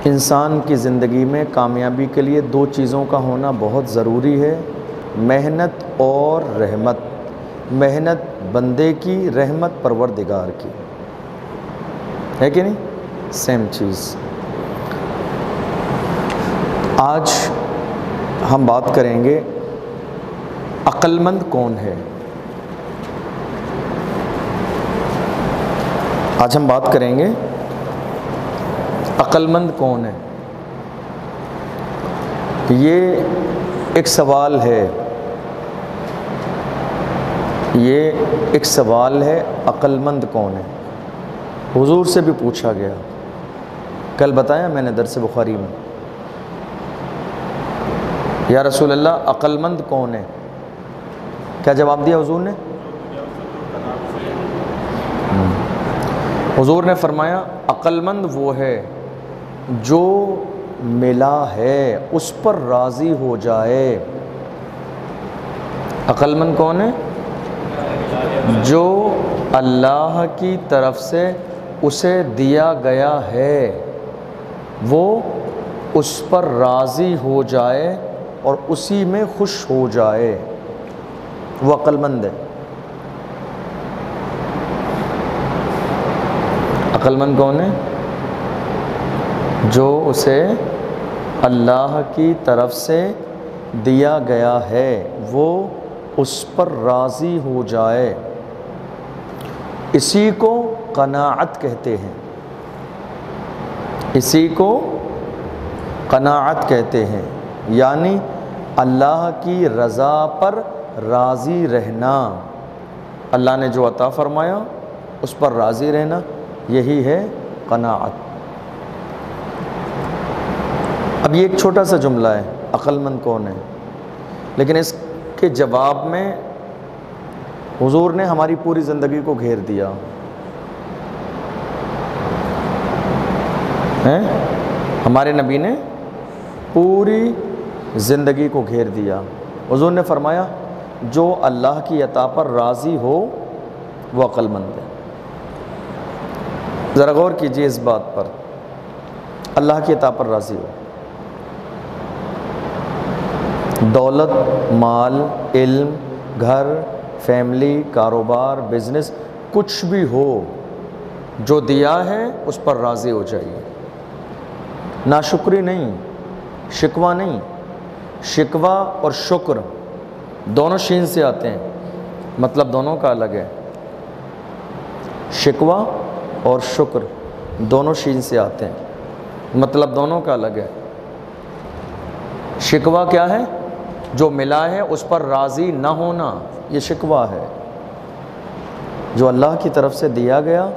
انسان کی زندگی میں کامیابی کے لیے دو چیزوں کا ہونا بہت ضروری ہے، محنت اور رحمت۔ محنت بندے کی، رحمت پروردگار کی، ہے کہ نہیں؟ سیم چیز۔ آج ہم بات کریں گے عقل مند کون ہے۔ آج ہم بات کریں گے عقل مند کون ہے۔ یہ ایک سوال ہے، عقل مند کون ہے؟ حضور سے بھی پوچھا گیا، کل بتایا میں نے درس بخاری میں، یا رسول اللہ عقل مند کون ہے؟ کیا جواب دیا حضور نے؟ حضور نے فرمایا عقل مند وہ ہے جو ملا ہے اس پر راضی ہو جائے۔ عقل مند کون ہے؟ جو اللہ کی طرف سے اسے دیا گیا ہے وہ اس پر راضی ہو جائے اور اسی میں خوش ہو جائے، وہ عقل مند ہے۔ عقل مند کون ہے؟ جو اسے اللہ کی طرف سے دیا گیا ہے وہ اس پر راضی ہو جائے، اسی کو قناعت کہتے ہیں، اسی کو قناعت کہتے ہیں، یعنی اللہ کی رضا پر راضی رہنا، اللہ نے جو عطا فرمایا اس پر راضی رہنا، یہی ہے قناعت۔ اب یہ ایک چھوٹا سا جملہ ہے، عقل مند کون ہے، لیکن اس کے جواب میں حضور نے ہماری پوری زندگی کو گھیر دیا ہے۔ ہمارے نبی نے پوری زندگی کو گھیر دیا۔ حضور نے فرمایا جو اللہ کی عطا پر راضی ہو وہ عقل مند ہے۔ ذرا غور کیجئے اس بات پر، اللہ کی عطا پر راضی ہو، دولت، مال، علم، گھر، فیملی، کاروبار، بزنس، کچھ بھی ہو، جو دیا ہے اس پر راضی ہو جائیے۔ ناشکری نہیں، شکوہ نہیں، شکوہ اور شکر دونوں شین سے آتے ہیں، مطلب دونوں کا الگ ہے۔ شکوہ اور شکر دونوں شین سے آتے ہیں، مطلب دونوں کا الگ ہے۔ شکوہ کیا ہے؟ جو ملا ہے اس پر راضی نہ ہونا، یہ شکوہ ہے۔ جو اللہ کی طرف سے دیا گیا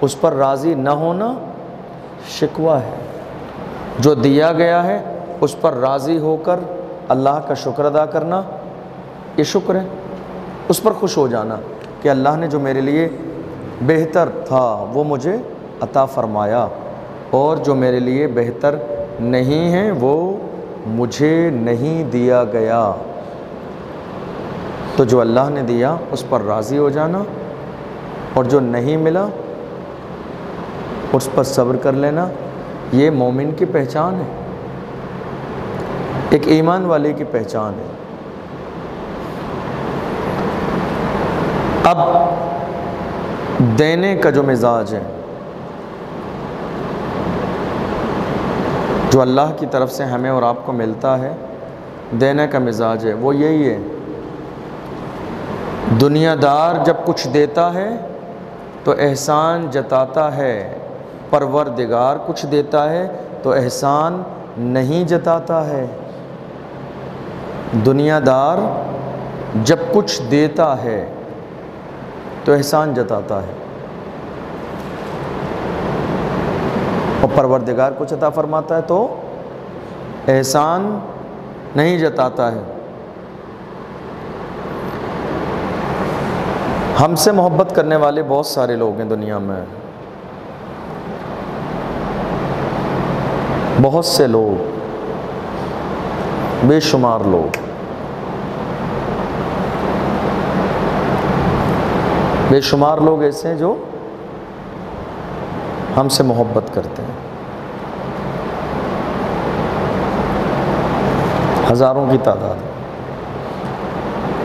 اس پر راضی نہ ہونا شکوہ ہے۔ جو دیا گیا ہے اس پر راضی ہو کر اللہ کا شکر ادا کرنا، یہ شکر ہے۔ اس پر خوش ہو جانا کہ اللہ نے جو میرے لیے بہتر تھا وہ مجھے عطا فرمایا، اور جو میرے لیے بہتر نہیں ہے وہ مجھے نہیں دیا گیا۔ تو جو اللہ نے دیا اس پر راضی ہو جانا، اور جو نہیں ملا اس پر صبر کر لینا، یہ مومن کی پہچان ہے، ایک ایمان والے کی پہچان ہے۔ اب دینے کا جو مزاج ہے، جو اللہ کی طرف سے ہمیں اور آپ کو ملتا ہے، دینے کا مزاج ہے، وہ یہی ہے۔ دنیا دار جب کچھ دیتا ہے تو احسان جتاتا ہے، پروردگار کچھ دیتا ہے تو احسان نہیں جتاتا ہے۔ دنیا دار جب کچھ دیتا ہے تو احسان جتاتا ہے، اور پروردگار کچھ عطا فرماتا ہے تو احسان نہیں جتاتا ہے۔ ہم سے محبت کرنے والے بہت سارے لوگ ہیں دنیا میں، بہت سے لوگ، بے شمار لوگ، بے شمار لوگ ایسے ہیں جو ہم سے محبت کرتے ہیں، ہزاروں کی تعداد ہے۔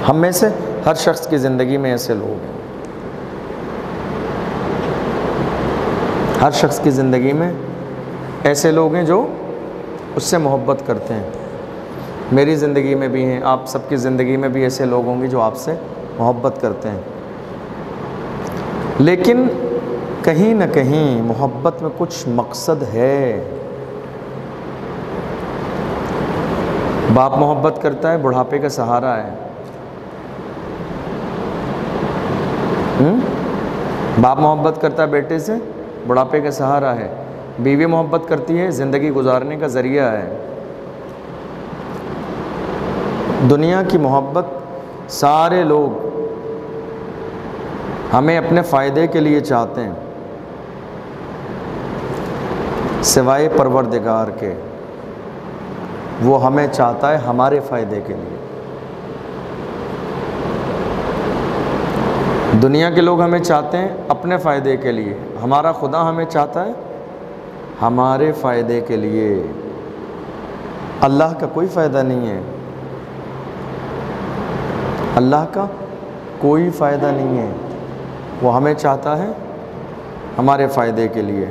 ہم میں سے ہر شخص کی زندگی میں ایسے لوگ ہیں، ہر شخص کی زندگی میں ایسے لوگ ہیں جو اس سے محبت کرتے ہیں۔ میری زندگی میں بھی ہیں، آپ سب کی زندگی میں بھی ایسے لوگ ہوں گے جو آپ سے محبت کرتے ہیں، لیکن کہیں نہ کہیں محبت میں کچھ مقصد ہے۔ باپ محبت کرتا ہے، بڑھاپے کا سہارا ہے۔ باپ محبت کرتا ہے بیٹے سے، بڑھاپے کا سہارا ہے۔ بیوی محبت کرتی ہے، زندگی گزارنے کا ذریعہ ہے۔ دنیا کی محبت سارے لوگ ہمیں اپنے فائدے کے لیے چاہتے ہیں، سوائے پروردگار کے، وہ ہمیں چاہتا ہے ہمارے فائدے کے لیے۔ دنیا کے لوگ ہمیں چاہتے ہیں اپنے فائدے کے لیے، ہمارا خدا ہمیں چاہتا ہے ہمارے فائدے کے لیے۔ اللہ کا کوئی فائدہ نہیں ہے، اللہ کا کوئی فائدہ نہیں ہے، وہ ہمیں چاہتا ہے ہمارے فائدے کے لیے۔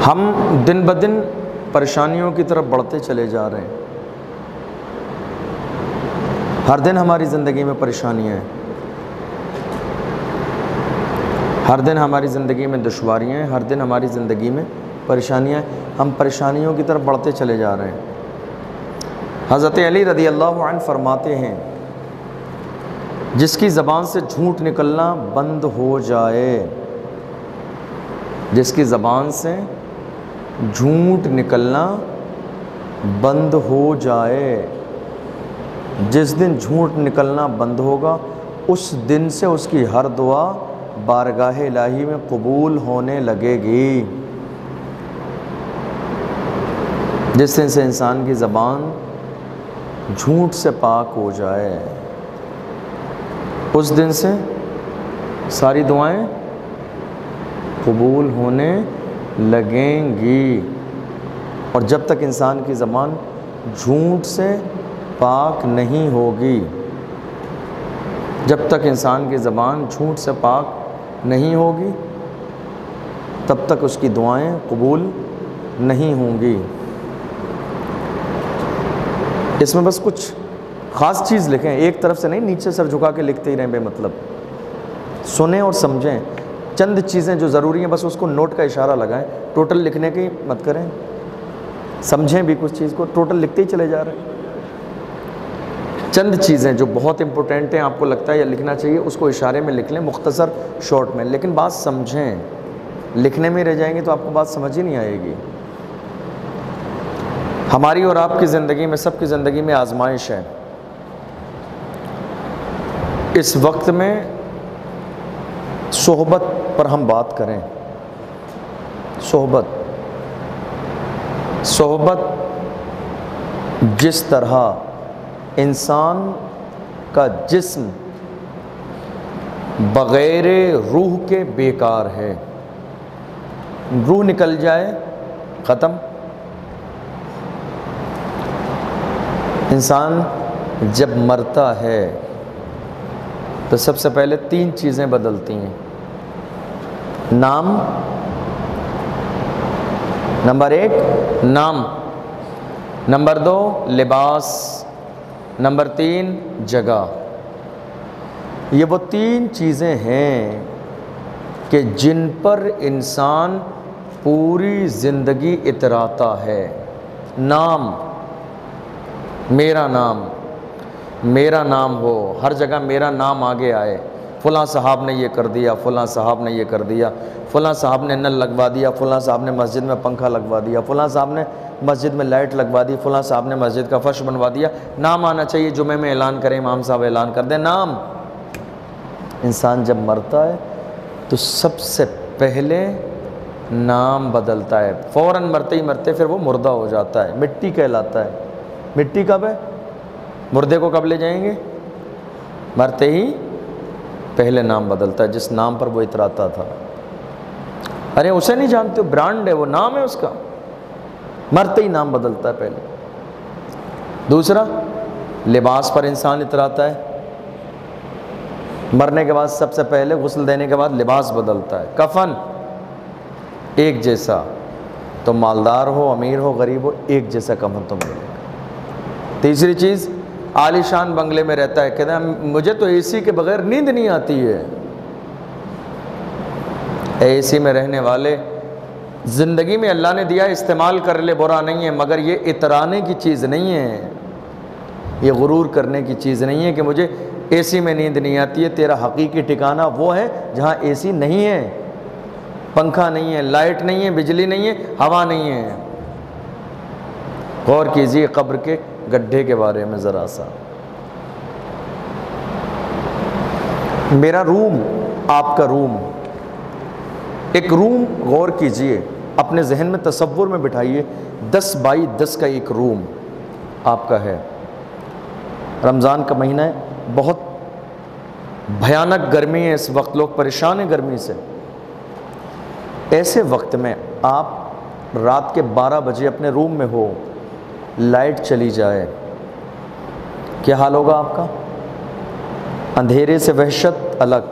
ہم دن بدن پریشانیوں کی طرف بڑھتے چلے جا رہے ہیں، ہر دن ہماری زندگی میں پریشانیاں ہیں، ہر دن ہماری زندگی میں دشواریاں ہیں، ہر دن ہماری زندگی میں پریشانیاں ہیں، ہم پریشانیوں کی طرف بڑھتے چلے جا رہے ہیں۔ حضرت علی رضی اللہ عنہ فرماتے ہیں، جس کی زبان سے جھوٹ نکلنا بند ہو جائے، جس کی زبان سے جھوٹ نکلنا بند ہو جائے، جس دن جھوٹ نکلنا بند ہوگا اس دن سے اس کی ہر دعا بارگاہ الہی میں قبول ہونے لگے گی۔ جس دن سے انسان کی زبان جھوٹ سے پاک ہو جائے، اس دن سے ساری دعائیں قبول ہونے لگیں گی۔ اور جب تک انسان کی زبان جھوٹ سے پاک نہیں ہوگی، جب تک انسان کی زبان جھوٹ سے پاک نہیں ہوگی، تب تک اس کی دعائیں قبول نہیں ہوں گی۔ اس میں بس کچھ خاص چیز لکھیں، ایک طرف سے نہیں نیچے سر جھکا کے لکھتے ہی رہیں بے مطلب، سنیں اور سمجھیں۔ چند چیزیں جو ضروری ہیں بس اس کو نوٹ کا اشارہ لگائیں، ٹوٹل لکھنے کی مت کریں، سمجھیں بھی کچھ چیز کو، ٹوٹل لکھتے ہی چلے جا رہے ہیں۔ چند چیزیں جو بہت امپورٹنٹ ہیں، آپ کو لگتا ہے یا لکھنا چاہیے، اس کو اشارے میں لکھ لیں، مختصر شارٹ میں، لیکن بات سمجھیں۔ لکھنے میں رہ جائیں گے تو آپ کو بات سمجھ ہی نہیں آئے گی۔ ہماری اور آپ کی زندگی میں، سب کی زندگی میں آزمائش ہے۔ اس وقت میں صحبت پر ہم بات کریں۔ صحبت جس طرح انسان کا جسم بغیر روح کے بیکار ہے، روح نکل جائے ختم۔ انسان جب مرتا ہے تو سب سے پہلے 3 چیزیں بدلتی ہیں۔ نام، نمبر 1 نام، نمبر 2 لباس، نمبر 3 جگہ۔ یہ وہ 3 چیزیں ہیں کہ جن پر انسان پوری زندگی اتراتا ہے۔ نام، میرا نام ہو، ہر جگہ میرا نام آگے آئے، فلاں صاحب نے یہ کر دیا، فلاں صاحب نے یہ کر دیا، فلاں صاحب نے نل لگوا دیا، فلاں صاحب نے مسجد میں پنکھا لگوا دیا، فلاں صاحب نے مسجد میں لائٹ لگوا دی، فلاں صاحب نے مسجد کا فرش بنوا دیا۔ نام آنا چاہیے، جمعے میں اعلان کریں، امام صاحب اعلان کر دیں، نام۔ انسان جب مرتا ہے تو سب سے پہلے نام بدلتا ہے، فوراً مرتے ہی مرتے پھر وہ مردہ ہو جاتا ہے، مٹی کہلاتا ہے۔ مٹی کب ہے؟ مردے کو کب لے جائیں گے؟ مرتے ہی پہلے نام بدلتا ہے، جس نام پر وہ اتراتا تھا۔ ارے اسے نہیں جانتے ہو، برانڈ ہے وہ، نام ہے اس کا، مرتے ہی نام بدلتا ہے پہلے۔ دوسرا، لباس پر انسان اتراتا ہے، مرنے کے بعد سب سے پہلے غسل دینے کے بعد لباس بدلتا ہے، کفن ایک جیسا، تو مالدار ہو امیر ہو غریب ہو ایک جیسا کفن تو ملے گا۔ تیسری چیز، عالی شان بنگلے میں رہتا ہے، کہتا ہے مجھے تو اے سی کے بغیر نیند نہیں آتی ہے۔ اے سی میں رہنے والے، زندگی میں اللہ نے دیا استعمال کر لے، برا نہیں ہے، مگر یہ اترانے کی چیز نہیں ہے، یہ غرور کرنے کی چیز نہیں ہے کہ مجھے اے سی میں نیند نہیں آتی ہے۔ تیرا حقیقی ٹھکانہ وہ ہے جہاں اے سی نہیں ہے، پنکھا نہیں ہے، لائٹ نہیں ہے، بجلی نہیں ہے، ہوا نہیں ہے۔ غور کیجیے قبر کے گڈھے کے بارے میں ذرا سا۔ میرا روم، آپ کا روم، ایک روم غور کیجئے، اپنے ذہن میں تصور میں بٹھائیے، 10 بائی 10 کا ایک روم آپ کا ہے۔ رمضان کا مہینہ ہے، بہت بھیانک گرمی ہے اس وقت، لوگ پریشان ہیں گرمی سے۔ ایسے وقت میں آپ رات کے 12 بجے اپنے روم میں ہو، لائٹ چلی جائے، کیا حال ہوگا آپ کا؟ اندھیرے سے وحشت الگ،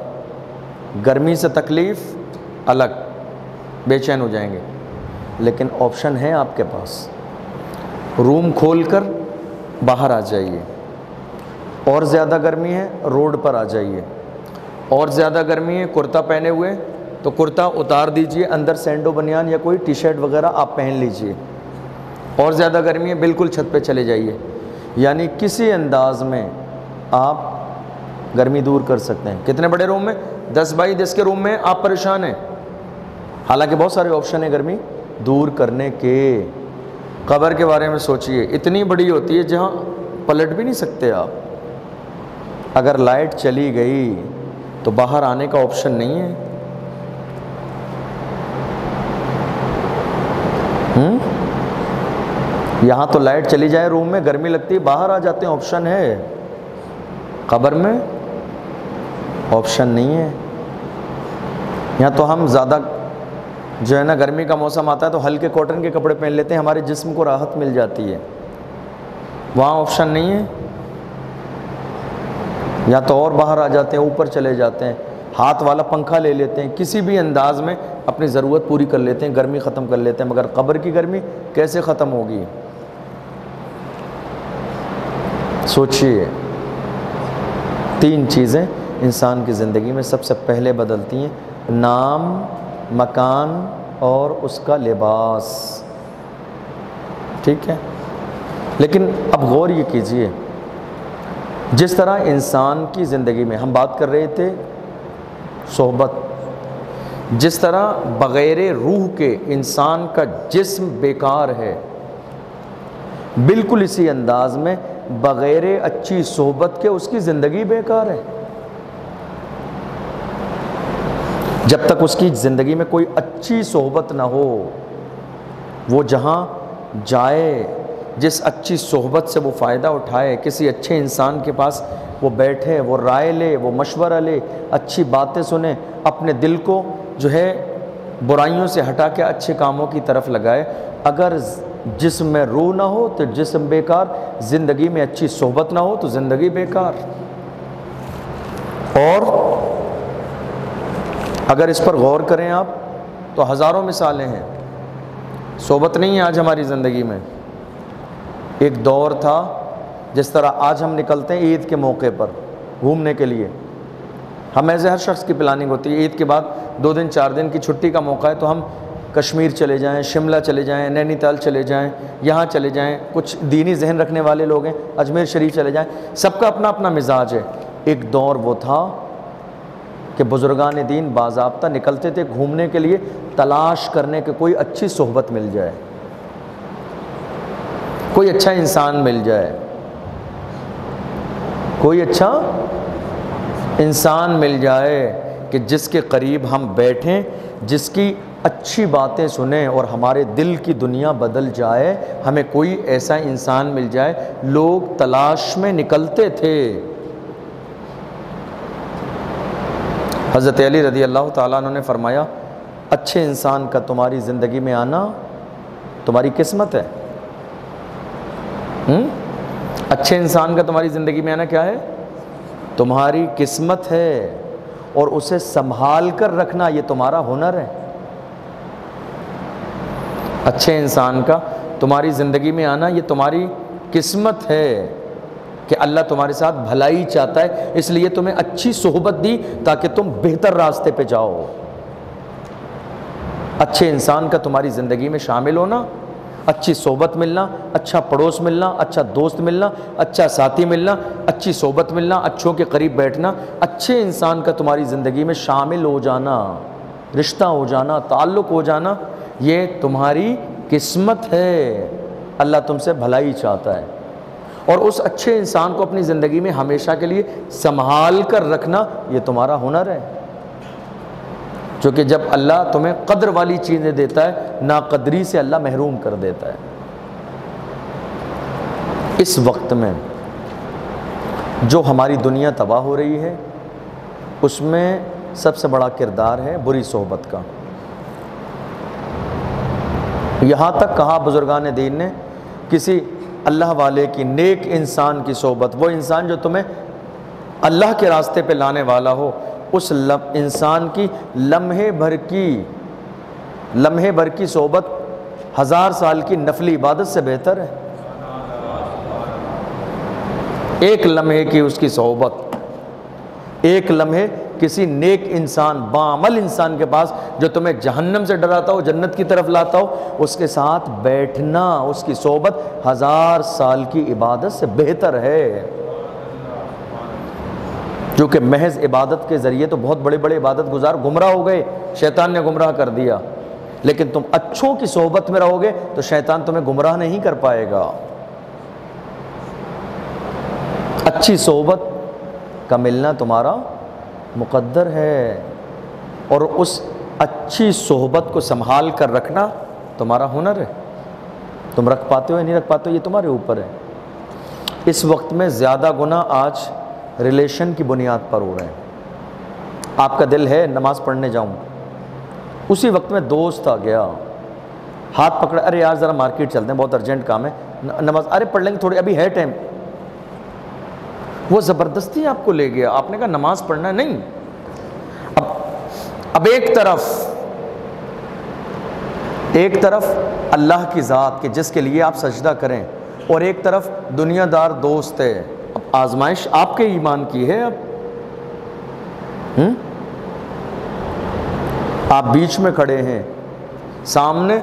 گرمی سے تکلیف الگ، بے چین ہو جائیں گے۔ لیکن آپشن ہے آپ کے پاس، روم کھول کر باہر آ جائیے۔ اور زیادہ گرمی ہے روڈ پر آ جائیے، اور زیادہ گرمی ہے کرتا پہنے ہوئے تو کرتا اتار دیجئے، اندر سینڈو بنیان یا کوئی ٹی شرٹ وغیرہ آپ پہن لیجئے۔ اور زیادہ گرمی ہے بالکل چھت پہ چلے جائیے۔ یعنی کسی انداز میں آپ گرمی دور کر سکتے ہیں۔ کتنے بڑے روم میں؟ 10 بائی 10 کے روم میں آپ پریشان ہیں، حالانکہ بہت سارے آپشن ہیں گرمی دور کرنے کے۔ قبر کے بارے میں سوچئے، اتنی بڑی ہوتی ہے جہاں پلٹ بھی نہیں سکتے آپ۔ اگر لائٹ چلی گئی تو باہر آنے کا آپشن نہیں ہے۔ یہاں تو لائٹ چلی جائے روم میں گرمی لگتی ہے، باہر آ جاتے ہیں، آپشن ہے۔ قبر میں آپشن نہیں ہے۔ یہاں تو ہم زیادہ جو ہے نا، گرمی کا موسم آتا ہے تو ہلکے کاٹن کے کپڑے پہن لیتے ہیں، ہمارے جسم کو راحت مل جاتی ہے، وہاں آپشن نہیں ہے۔ یا تو اور باہر آ جاتے ہیں، اوپر چلے جاتے ہیں، ہاتھ والا پنکھا لے لیتے ہیں، کسی بھی انداز میں اپنی ضرورت پوری کر لیتے ہیں، گرمی ختم کر لیتے ہیں۔ مگر قبر کی گرمی کیسے ختم ہوگی؟ سوچئے۔ 3 چیزیں انسان کی زندگی میں سب سے پہلے بدلتی ہیں، نام، مکان اور اس کا لباس، ٹھیک ہے؟ لیکن اب غور یہ کیجئے، جس طرح انسان کی زندگی میں ہم بات کر رہے تھے صحبت، جس طرح بغیر روح کے انسان کا جسم بیکار ہے، بالکل اسی انداز میں بغیر اچھی صحبت کے اس کی زندگی بیکار ہے۔ جب تک اس کی زندگی میں کوئی اچھی صحبت نہ ہو، وہ جہاں جائے، جس اچھی صحبت سے وہ فائدہ اٹھائے، کسی اچھے انسان کے پاس وہ بیٹھے، وہ رائے لے، وہ مشورہ لے، اچھی باتیں سنے، اپنے دل کو جو ہے برائیوں سے ہٹا کے اچھے کاموں کی طرف لگائے۔ اگر جسم میں روح نہ ہو تو جسم بیکار، زندگی میں اچھی صحبت نہ ہو تو زندگی بیکار۔ اور اگر اس پر غور کریں آپ تو ہزاروں مثالیں ہیں۔ صحبت نہیں ہے آج ہماری زندگی میں۔ ایک دور تھا، جس طرح آج ہم نکلتے ہیں عید کے موقع پر گھومنے کے لیے، ہم ایسے ہر شخص کی پلاننگ ہوتی ہے، عید کے بعد 2 دن 4 دن کی چھٹی کا موقع ہے تو ہم کشمیر چلے جائیں، شملہ چلے جائیں، نینی تال چلے جائیں، یہاں چلے جائیں۔ کچھ دینی ذہن رکھنے والے لوگ ہیں، اجمیر شریف چلے جائیں، سب کا اپنا اپنا مزاج ہے۔ ایک دور وہ تھا کہ بزرگان دین باضابطہ نکلتے تھے گھومنے کے لیے، تلاش کرنے کے کوئی اچھی صحبت مل جائے، کوئی اچھا انسان مل جائے، کوئی اچھا انسان مل جائے کہ جس کے قریب ہم بیٹھیں، جس کی اچھی باتیں سنیں اور ہمارے دل کی دنیا بدل جائے۔ ہمیں کوئی ایسا انسان مل جائے، لوگ تلاش میں نکلتے تھے۔ حضرت علی رضی اللہ تعالیٰ عنہ نے فرمایا، اچھے انسان کا تمہاری زندگی میں آنا تمہاری قسمت ہے۔ اچھے انسان کا تمہاری زندگی میں آنا کیا ہے؟ تمہاری قسمت ہے، اور اسے سنبھال کر رکھنا یہ تمہارا ہنر ہے۔ اچھے انسان کا تمہاری زندگی میں آنا یہ تمہاری قسمت ہے کہ اللہ تمہارے ساتھ بھلائی چاہتا ہے، اس لیے تمہیں اچھی صحبت دی تاکہ تم بہتر راستے پہ جاؤ۔ اچھے انسان کا تمہاری زندگی میں شامل ہونا، اچھی صحبت ملنا، اچھا پڑوس ملنا، اچھا دوست ملنا، اچھا ساتھی ملنا، اچھی صحبت ملنا، اچھوں کے قریب بیٹھنا، اچھے انسان کا تمہاری زندگی میں شامل ہو جانا، رشتہ ہو جانا، تعلق ہو جانا، یہ تمہاری قسمت ہے۔ اللہ تم سے بھلائی چاہتا ہے، اور اس اچھے انسان کو اپنی زندگی میں ہمیشہ کے لیے سنبھال کر رکھنا یہ تمہارا ہنر ہے۔ کیونکہ جب اللہ تمہیں قدر والی چیزیں دیتا ہے، ناقدری سے اللہ محروم کر دیتا ہے۔ اس وقت میں جو ہماری دنیا تباہ ہو رہی ہے، اس میں سب سے بڑا کردار ہے بری صحبت کا۔ یہاں تک کہا بزرگان دین نے، کسی اللہ والے کی، نیک انسان کی صحبت، وہ انسان جو تمہیں اللہ کے راستے پہ لانے والا ہو، اس انسان کی لمحے بھر کی صحبت 1000 سال کی نفلی عبادت سے بہتر ہے۔ ایک لمحے کی اس کی صحبت، ایک لمحے کسی نیک انسان، باعمل انسان کے پاس جو تمہیں جہنم سے ڈراتا ہو، جنت کی طرف لاتا ہو، اس کے ساتھ بیٹھنا، اس کی صحبت 1000 سال کی عبادت سے بہتر ہے۔ کیونکہ محض عبادت کے ذریعے تو بہت بڑے بڑے عبادت گزار گمراہ ہو گئے، شیطان نے گمراہ کر دیا، لیکن تم اچھوں کی صحبت میں رہو گے تو شیطان تمہیں گمراہ نہیں کر پائے گا۔ اچھی صحبت کا ملنا تمہارا مقدر ہے، اور اس اچھی صحبت کو سنبھال کر رکھنا تمہارا ہنر ہے۔ تم رکھ پاتے ہو یا نہیں رکھ پاتے ہو یہ تمہارے اوپر ہے۔ اس وقت میں زیادہ گناہ آج ریلیشن کی بنیاد پر ہو رہے ہیں۔ آپ کا دل ہے نماز پڑھنے جاؤں، اسی وقت میں دوست آ گیا، ہاتھ پکڑا، ارے یار ذرا مارکیٹ چلتے ہیں، بہت ارجنٹ کام ہے، نماز، ارے پڑھ لیں گے تھوڑی، ابھی ہے ٹائم۔ وہ زبردستی آپ کو لے گیا، آپ نے کہا نماز پڑھنا ہے، نہیں۔ اب ایک طرف اللہ کی ذات کہ جس کے لیے آپ سجدہ کریں، اور ایک طرف دنیا دار دوست ہے۔ اب آزمائش آپ کے ایمان کی ہے۔ اب آپ بیچ میں کھڑے ہیں، سامنے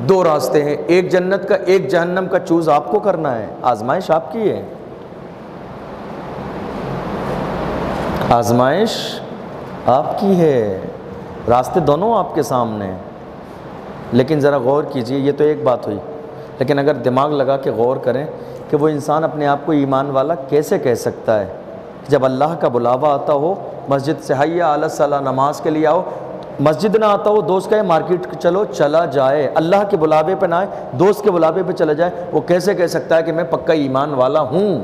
2 راستے ہیں، ایک جنت کا ایک جہنم کا، چوز آپ کو کرنا ہے۔ آزمائش آپ کی ہے، آزمائش آپ کی ہے، راستے دونوں آپ کے سامنے ہیں۔ لیکن ذرا غور کیجئے، یہ تو ایک بات ہوئی، لیکن اگر دماغ لگا کے غور کریں کہ وہ انسان اپنے آپ کو ایمان والا کیسے کہہ سکتا ہے؟ جب اللہ کا بلاوا آتا ہو مسجد سے، حی علی الصلاۃ، نماز کے لیے آؤ، مسجد نہ آتا ہو، دوست کہے مارکیٹ چلو، چلا جائے، اللہ کے بلاوے پہ نہ آئے، دوست کے بلاوے پہ چلا جائے، وہ کیسے کہہ سکتا ہے کہ میں پکا ایمان والا ہوں؟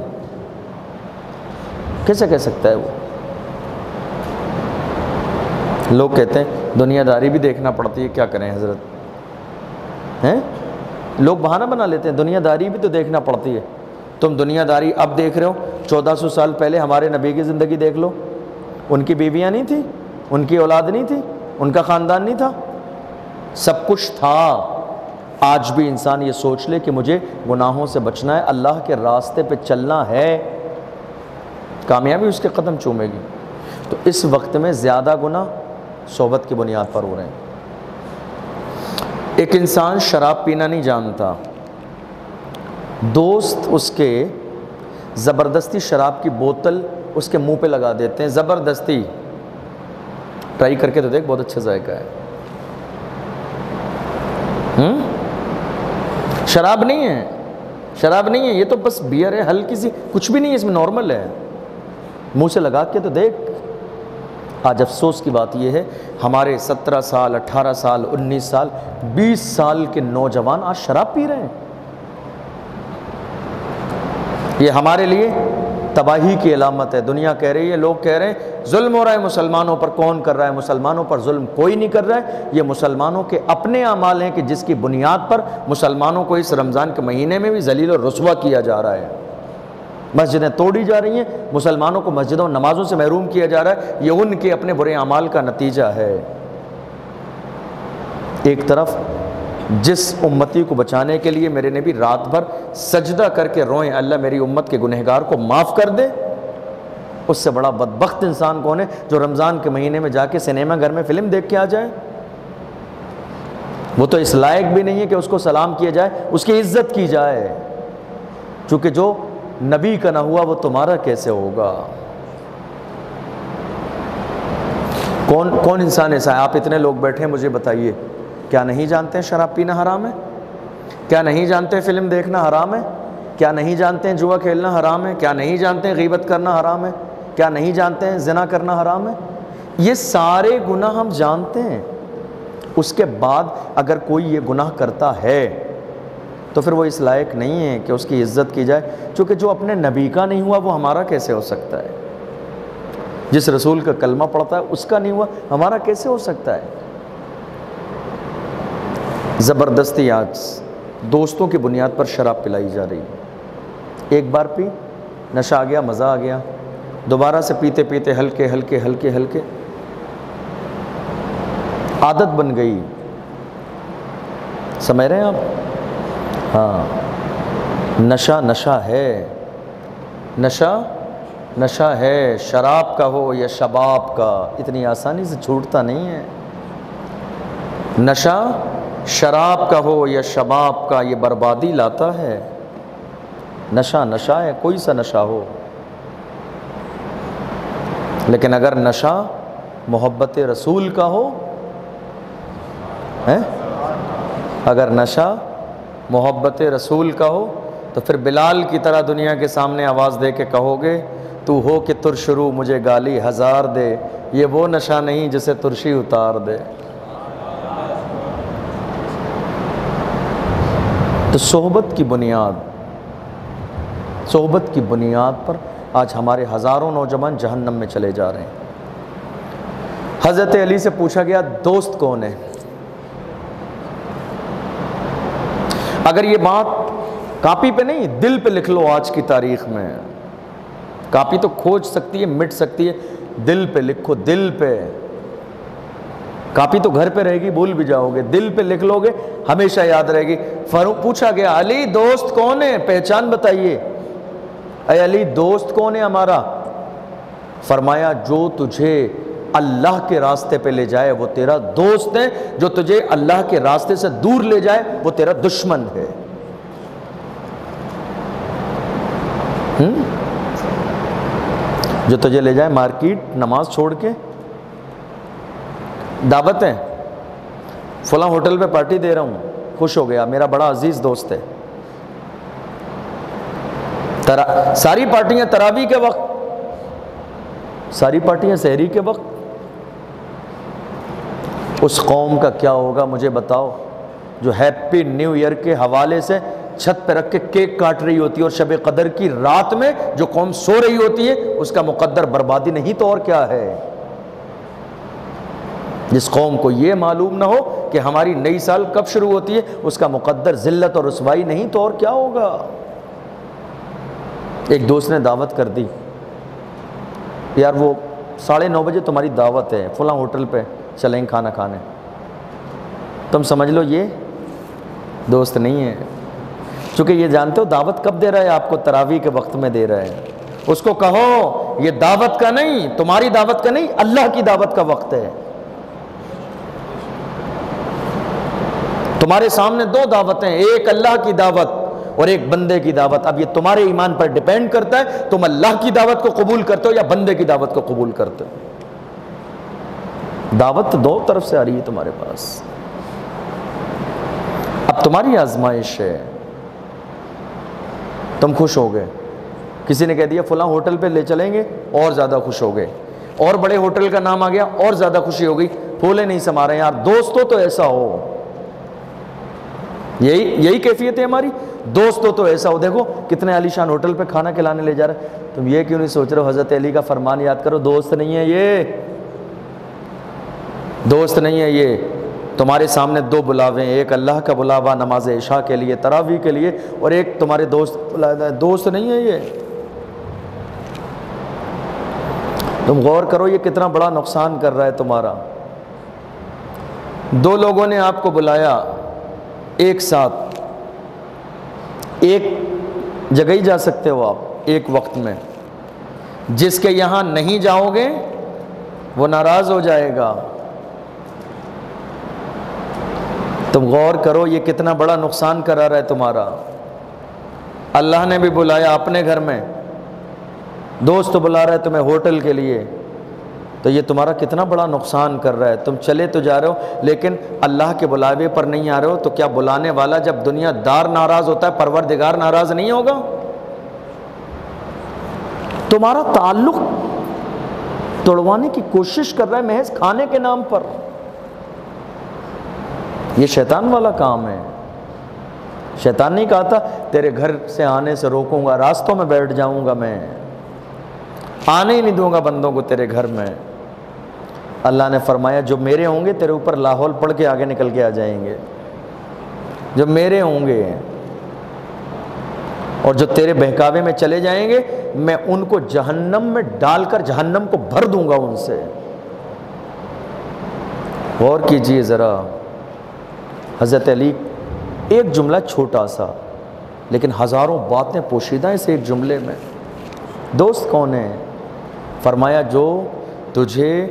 کیسے کہہ سکتا ہے وہ؟ لوگ کہتے ہیں دنیا داری بھی دیکھنا پڑتی ہے، کیا کریں حضرت ہیں؟ لوگ بہانہ بنا لیتے ہیں، دنیا داری بھی تو دیکھنا پڑتی ہے۔ تم دنیا داری اب دیکھ رہے ہو، 1400 سال پہلے ہمارے نبی کی زندگی دیکھ لو، ان کی بیویاں نہیں تھیں، ان کی اولاد نہیں تھی، ان کا خاندان نہیں تھا، سب کچھ تھا۔ آج بھی انسان یہ سوچ لے کہ مجھے گناہوں سے بچنا ہے، اللہ کے راستے پہ چلنا ہے، کامیابی اس کے قدم چومے گی۔ تو اس وقت میں زیادہ گناہ صحبت کی بنیاد پر ہو رہے ہیں۔ ایک انسان شراب پینا نہیں جانتا، دوست اس کے زبردستی شراب کی بوتل اس کے منہ پہ لگا دیتے ہیں، زبردستی، ٹرائی کر کے تو دیکھ، بہت اچھا ذائقہ ہے۔ شراب نہیں ہے، شراب نہیں ہے، یہ تو بس بیئر ہے، ہلکی سی، کچھ بھی نہیں ہے اس میں، نارمل ہے، منہ سے لگا کے تو دیکھ۔ آج افسوس کی بات یہ ہے، ہمارے 17 سال، 18 سال، 19 سال، 20 سال کے نوجوان آج شراب پی رہے ہیں۔ یہ ہمارے لیے تباہی کی علامت ہے۔ دنیا کہہ رہی ہے، لوگ کہہ رہے ہیں ظلم ہو رہا ہے مسلمانوں پر، کون کر رہا ہے؟ مسلمانوں پر ظلم کوئی نہیں کر رہا ہے، یہ مسلمانوں کے اپنے اعمال ہیں کہ جس کی بنیاد پر مسلمانوں کو اس رمضان کے مہینے میں بھی ذلیل و رسوا کیا جا رہا ہے۔ مسجدیں توڑی جا رہی ہیں، مسلمانوں کو مسجدوں نمازوں سے محروم کیا جا رہا ہے، یہ ان کے اپنے برے اعمال کا نتیجہ ہے۔ ایک طرف جس امتی کو بچانے کے لیے میرے نبی رات بھر سجدہ کر کے روئیں، اللہ میری امت کے گنہگار کو معاف کر دے، اس سے بڑا بدبخت انسان کون ہے جو رمضان کے مہینے میں جا کے سنیما گھر میں فلم دیکھ کے آ جائے؟ وہ تو اس لائق بھی نہیں ہے کہ اس کو سلام کیا جائے، اس کی عزت کی جائے، چونکہ جو نبی کا نہ ہوا وہ تمہارا کیسے ہوگا؟ کون انسان ایسا ہے؟ آپ اتنے لوگ بیٹھے ہیں، مجھے بتائیے، کیا نہیں جانتے ہیں شراب پینا حرام ہے؟ کیا نہیں جانتے ہیں فلم دیکھنا حرام ہے؟ کیا نہیں جانتے ہیں جوا کھیلنا حرام ہے؟ کیا نہیں جانتے ہیں غیبت کرنا حرام ہے؟ کیا نہیں جانتے ہیں زنا کرنا حرام ہے؟ یہ سارے گناہ ہم جانتے ہیں، اس کے بعد اگر کوئی یہ گناہ کرتا ہے تو پھر وہ اس لائق نہیں ہے کہ اس کی عزت کی جائے، چونکہ جو اپنے نبی کا نہیں ہوا وہ ہمارا کیسے ہو سکتا ہے؟ جس رسول کا کلمہ پڑھتا ہے اس کا نہیں ہوا، ہمارا کیسے ہو سکتا ہے؟ زبردستی آج دوستوں کی بنیاد پر شراب پلائی جا رہی ہے، ایک بار پی، نشہ آ گیا، مزہ آ گیا، دوبارہ سے پیتے پیتے ہلکے ہلکے ہلکے ہلکے عادت بن گئی۔ سمجھ رہے ہیں آپ؟ ہاں، نشہ نشہ ہے، نشہ ہے، شراب کا ہو یا شباب کا، اتنی آسانی سے چھوٹتا نہیں ہے۔ نشہ شراب کا ہو یا شباب کا، یہ بربادی لاتا ہے۔ نشہ نشہ ہے، کوئی سا نشہ ہو، لیکن اگر نشہ محبت رسول کا ہو، اگر نشہ محبت رسول کا ہو تو پھر بلال کی طرح دنیا کے سامنے آواز دے کے کہو گے تو ہو کہ ترش رو مجھے گالی ہزار دے، یہ وہ نشہ نہیں جسے ترشی اتار دے۔ تو صحبت کی بنیاد پر آج ہمارے ہزاروں نوجوان جہنم میں چلے جا رہے ہیں۔ حضرت علی سے پوچھا گیا دوست کون ہے؟ اگر یہ بات کاپی پہ نہیں دل پہ لکھ لو، آج کی تاریخ میں کاپی تو کھوج سکتی ہے، مٹ سکتی ہے، دل پہ لکھو، دل پہ۔ کاپی تو گھر پہ رہے گی، بھول بھی جاؤ گے، دل پہ لکھ لو گے، ہمیشہ یاد رہے گی۔ پوچھا گیا علی دوست کون ہے؟ پہچان بتائیے، اے علی دوست کون ہے ہمارا؟ فرمایا جو تجھے اللہ کے راستے پہ لے جائے وہ تیرا دوست ہے، جو تجھے اللہ کے راستے سے دور لے جائے وہ تیرا دشمن ہے۔ جو تجھے لے جائے مارکیٹ نماز چھوڑ کے، دعوت ہے، فلاں ہوٹل پہ پارٹی دے رہا ہوں، خوش ہو گیا، میرا بڑا عزیز دوست ہے، ساری پارٹیاں تراویح کے وقت، ساری پارٹیاں سحری کے وقت، اس قوم کا کیا ہوگا مجھے بتاؤ جو ہیپی نیو ایئر کے حوالے سے چھت پہ رکھ کے کیک کاٹ رہی ہوتی ہے، اور شب قدر کی رات میں جو قوم سو رہی ہوتی ہے اس کا مقدر بربادی نہیں تو اور کیا ہے؟ جس قوم کو یہ معلوم نہ ہو کہ ہماری نئی سال کب شروع ہوتی ہے، اس کا مقدر ذلت اور رسوائی نہیں تو اور کیا ہوگا؟ ایک دوست نے دعوت کر دی، یار وہ 9:30 بجے تمہاری دعوت ہے، فلاں ہوٹل پہ چلیں کھانا کھانے۔ تم سمجھ لو یہ دوست نہیں ہے، چونکہ یہ جانتے ہو دعوت کب دے رہا ہے آپ کو؟ تراویح کے وقت میں دے رہا ہے۔ اس کو کہو یہ دعوت کا نہیں، تمہاری دعوت کا نہیں، اللہ کی دعوت کا وقت ہے۔ تمہارے سامنے 2 دعوتیں، ایک اللہ کی دعوت اور ایک بندے کی دعوت۔ اب یہ تمہارے ایمان پر ڈیپینڈ کرتا ہے تم اللہ کی دعوت کو قبول کرتے ہو یا بندے کی دعوت کو قبول کرتے ہو۔ دعوت 2 طرف سے آ رہی ہے تمہارے پاس۔ اب تمہاری آزمائش ہے، تم خوش ہو گئے، کسی نے کہہ دیا فلاں ہوٹل پہ لے چلیں گے، اور زیادہ خوش ہو گئے، اور بڑے ہوٹل کا نام آ گیا، اور زیادہ خوشی ہو گئی، پھولے نہیں سما رہے۔ یار دوست ہو تو ایسا ہو، یہی کیفیت ہے ہماری۔ دوست تو ایسا ہو، دیکھو کتنے عالیشان ہوٹل پہ کھانا کھلانے لے جا رہے، تم یہ کیوں نہیں سوچ رہے ہو حضرت علی کا فرمان یاد کرو، دوست نہیں ہے یہ، دوست نہیں ہے یہ، تمہارے سامنے دو بلاوے ہیں، ایک اللہ کا بلاوا نماز عشاء کے لیے تراویح کے لیے، اور ایک تمہارے دوست نہیں ہے یہ۔ تم غور کرو یہ کتنا بڑا نقصان کر رہا ہے تمہارا۔ دو لوگوں نے آپ کو بلایا ایک ساتھ، ایک جگہ ہی جا سکتے ہو آپ ایک وقت میں، جس کے یہاں نہیں جاؤ گے وہ ناراض ہو جائے گا۔ تم غور کرو یہ کتنا بڑا نقصان کرا رہا ہے تمہارا۔ اللہ نے بھی بلایا اپنے گھر میں، دوست بلا رہا ہے تمہیں ہوٹل کے لیے، تو یہ تمہارا کتنا بڑا نقصان کر رہا ہے۔ تم چلے تو جا رہے ہو لیکن اللہ کے بلاوے پر نہیں آ رہے ہو، تو کیا بلانے والا جب دنیا دار ناراض ہوتا ہے پروردگار ناراض نہیں ہوگا؟ تمہارا تعلق توڑوانے کی کوشش کر رہا ہے محض کھانے کے نام پر۔ یہ شیطان والا کام ہے۔ شیطان نہیں کہا تھا تیرے گھر سے آنے سے روکوں گا، راستوں میں بیٹھ جاؤں گا، میں آنے ہی نہیں دوں گا بندوں کو تیرے گھر میں۔ اللہ نے فرمایا جو میرے ہوں گے تیرے اوپر لاحول پڑھ کے آگے نکل کے آ جائیں گے، جو میرے ہوں گے، اور جو تیرے بہکاوے میں چلے جائیں گے میں ان کو جہنم میں ڈال کر جہنم کو بھر دوں گا ان سے۔ غور کیجئے ذرا، حضرت علی ایک جملہ چھوٹا سا لیکن ہزاروں باتیں پوشیدہ ہیں اس ایک جملے میں۔ دوست کون ہے؟ فرمایا جو تجھے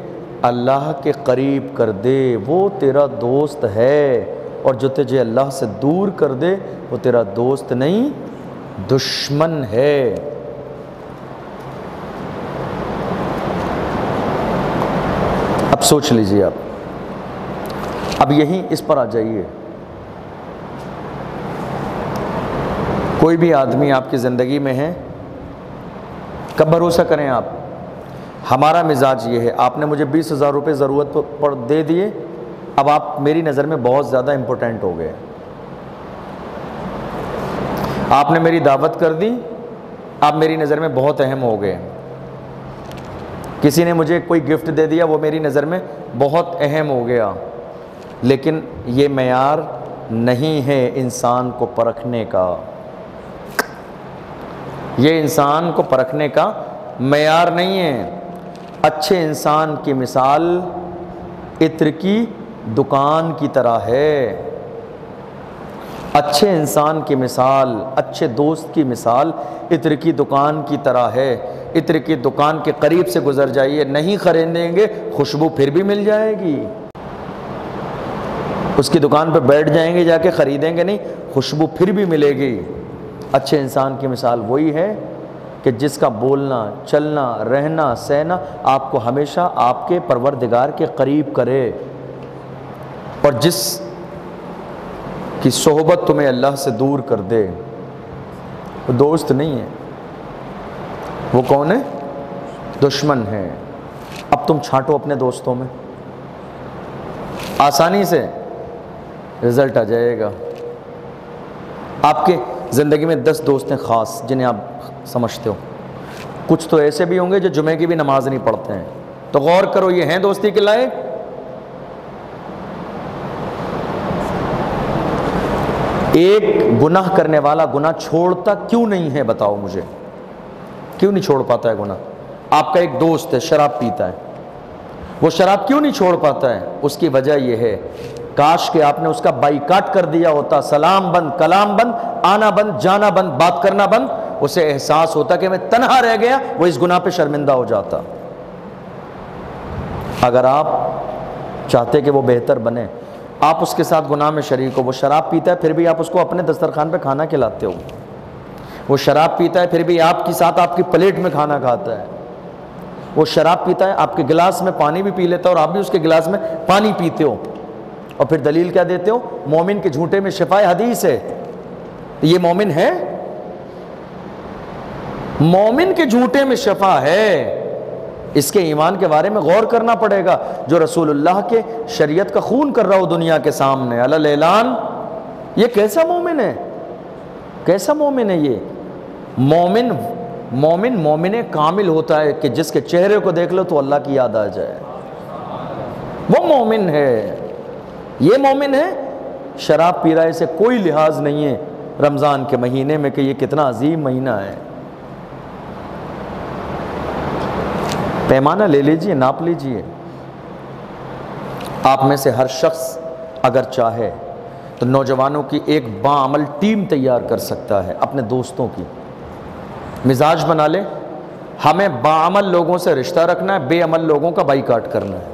اللہ کے قریب کر دے وہ تیرا دوست ہے، اور جو تجھے اللہ سے دور کر دے وہ تیرا دوست نہیں دشمن ہے۔ اب سوچ لیجئے، اب یہی اس پر آ جائیے۔ کوئی بھی آدمی آپ کی زندگی میں ہے، کب بھروسہ کریں آپ؟ ہمارا مزاج یہ ہے، آپ نے مجھے 20,000 روپے ضرورت پر دے دیے، اب آپ میری نظر میں بہت زیادہ امپورٹنٹ ہو گئے، آپ نے میری دعوت کر دی، آپ میری نظر میں بہت اہم ہو گئے، کسی نے مجھے کوئی گفٹ دے دیا وہ میری نظر میں بہت اہم ہو گیا، لیکن یہ معیار نہیں ہے انسان کو پرکھنے کا، یہ انسان کو پرکھنے کا معیار نہیں ہے۔ اچھے انسان کی مثال عطر کی دکان کی طرح ہے، اچھے انسان کی مثال، اچھے دوست کی مثال عطر کی دکان کی طرح ہے۔ عطر کی دکان کے قریب سے گزر جائیے، نہیں خریدیں گے خوشبو پھر بھی مل جائے گی، اس کی دکان پہ بیٹھ جائیں گے جا کے خریدیں گے نہیں، خوشبو پھر بھی ملے گی۔ اچھے انسان کی مثال وہی ہے کہ جس کا بولنا، چلنا، رہنا، سہنا آپ کو ہمیشہ آپ کے پروردگار کے قریب کرے، اور جس کی صحبت تمہیں اللہ سے دور کر دے وہ دوست نہیں ہے، وہ کون ہے؟ دشمن ہے۔ اب تم چھانٹو اپنے دوستوں میں، آسانی سے رزلٹ آ جائے گا۔ آپ کے زندگی میں 10 دوست ہیں خاص جنہیں آپ سمجھتے ہو، کچھ تو ایسے بھی ہوں گے جو جمعے کی بھی نماز نہیں پڑھتے ہیں، تو غور کرو یہ ہیں دوستی کے لائق؟ ایک گناہ کرنے والا گناہ چھوڑتا کیوں نہیں ہے بتاؤ مجھے، کیوں نہیں چھوڑ پاتا ہے گناہ؟ آپ کا ایک دوست ہے شراب پیتا ہے، وہ شراب کیوں نہیں چھوڑ پاتا ہے؟ اس کی وجہ یہ ہے کاش کہ آپ نے اس کا بائیکاٹ کر دیا ہوتا، سلام بند، کلام بند، آنا بند، جانا بند، بات کرنا بند، اسے احساس ہوتا کہ میں تنہا رہ گیا، وہ اس گناہ پہ شرمندہ ہو جاتا۔ اگر آپ چاہتے کہ وہ بہتر بنے، آپ اس کے ساتھ گناہ میں شریک ہو۔ وہ شراب پیتا ہے پھر بھی آپ اس کو اپنے دسترخوان پہ کھانا کھلاتے ہو، وہ شراب پیتا ہے پھر بھی آپ کے ساتھ آپ کی پلیٹ میں کھانا کھاتا ہے، وہ شراب پیتا ہے آپ کے گلاس میں پانی بھی پی لیتا ہے اور آپ بھی اس کے گلاس میں پانی پیتے ہو، اور پھر دلیل کیا دیتے ہو؟ مومن کے جھوٹے میں شفا حدیث ہے۔ یہ مومن ہے؟ مومن کے جھوٹے میں شفا ہے، اس کے ایمان کے بارے میں غور کرنا پڑے گا۔ جو رسول اللہ کے شریعت کا خون کر رہا ہو دنیا کے سامنے علی الاعلان، یہ کیسا مومن ہے؟ کیسا مومن ہے یہ؟ مومن کامل ہوتا ہے کہ جس کے چہرے کو دیکھ لو تو اللہ کی یاد آ جائے، وہ مومن ہے۔ یہ مومن ہے، شراب پی رہا ہے، اسے کوئی لحاظ نہیں ہے رمضان کے مہینے میں کہ یہ کتنا عظیم مہینہ ہے۔ پیمانہ لے لیجئے، ناپ لیجئے۔ آپ میں سے ہر شخص اگر چاہے تو نوجوانوں کی ایک باعمل ٹیم تیار کر سکتا ہے، اپنے دوستوں کی مزاج بنا لے، ہمیں باعمل لوگوں سے رشتہ رکھنا ہے، بے عمل لوگوں کا بائیکاٹ کرنا ہے۔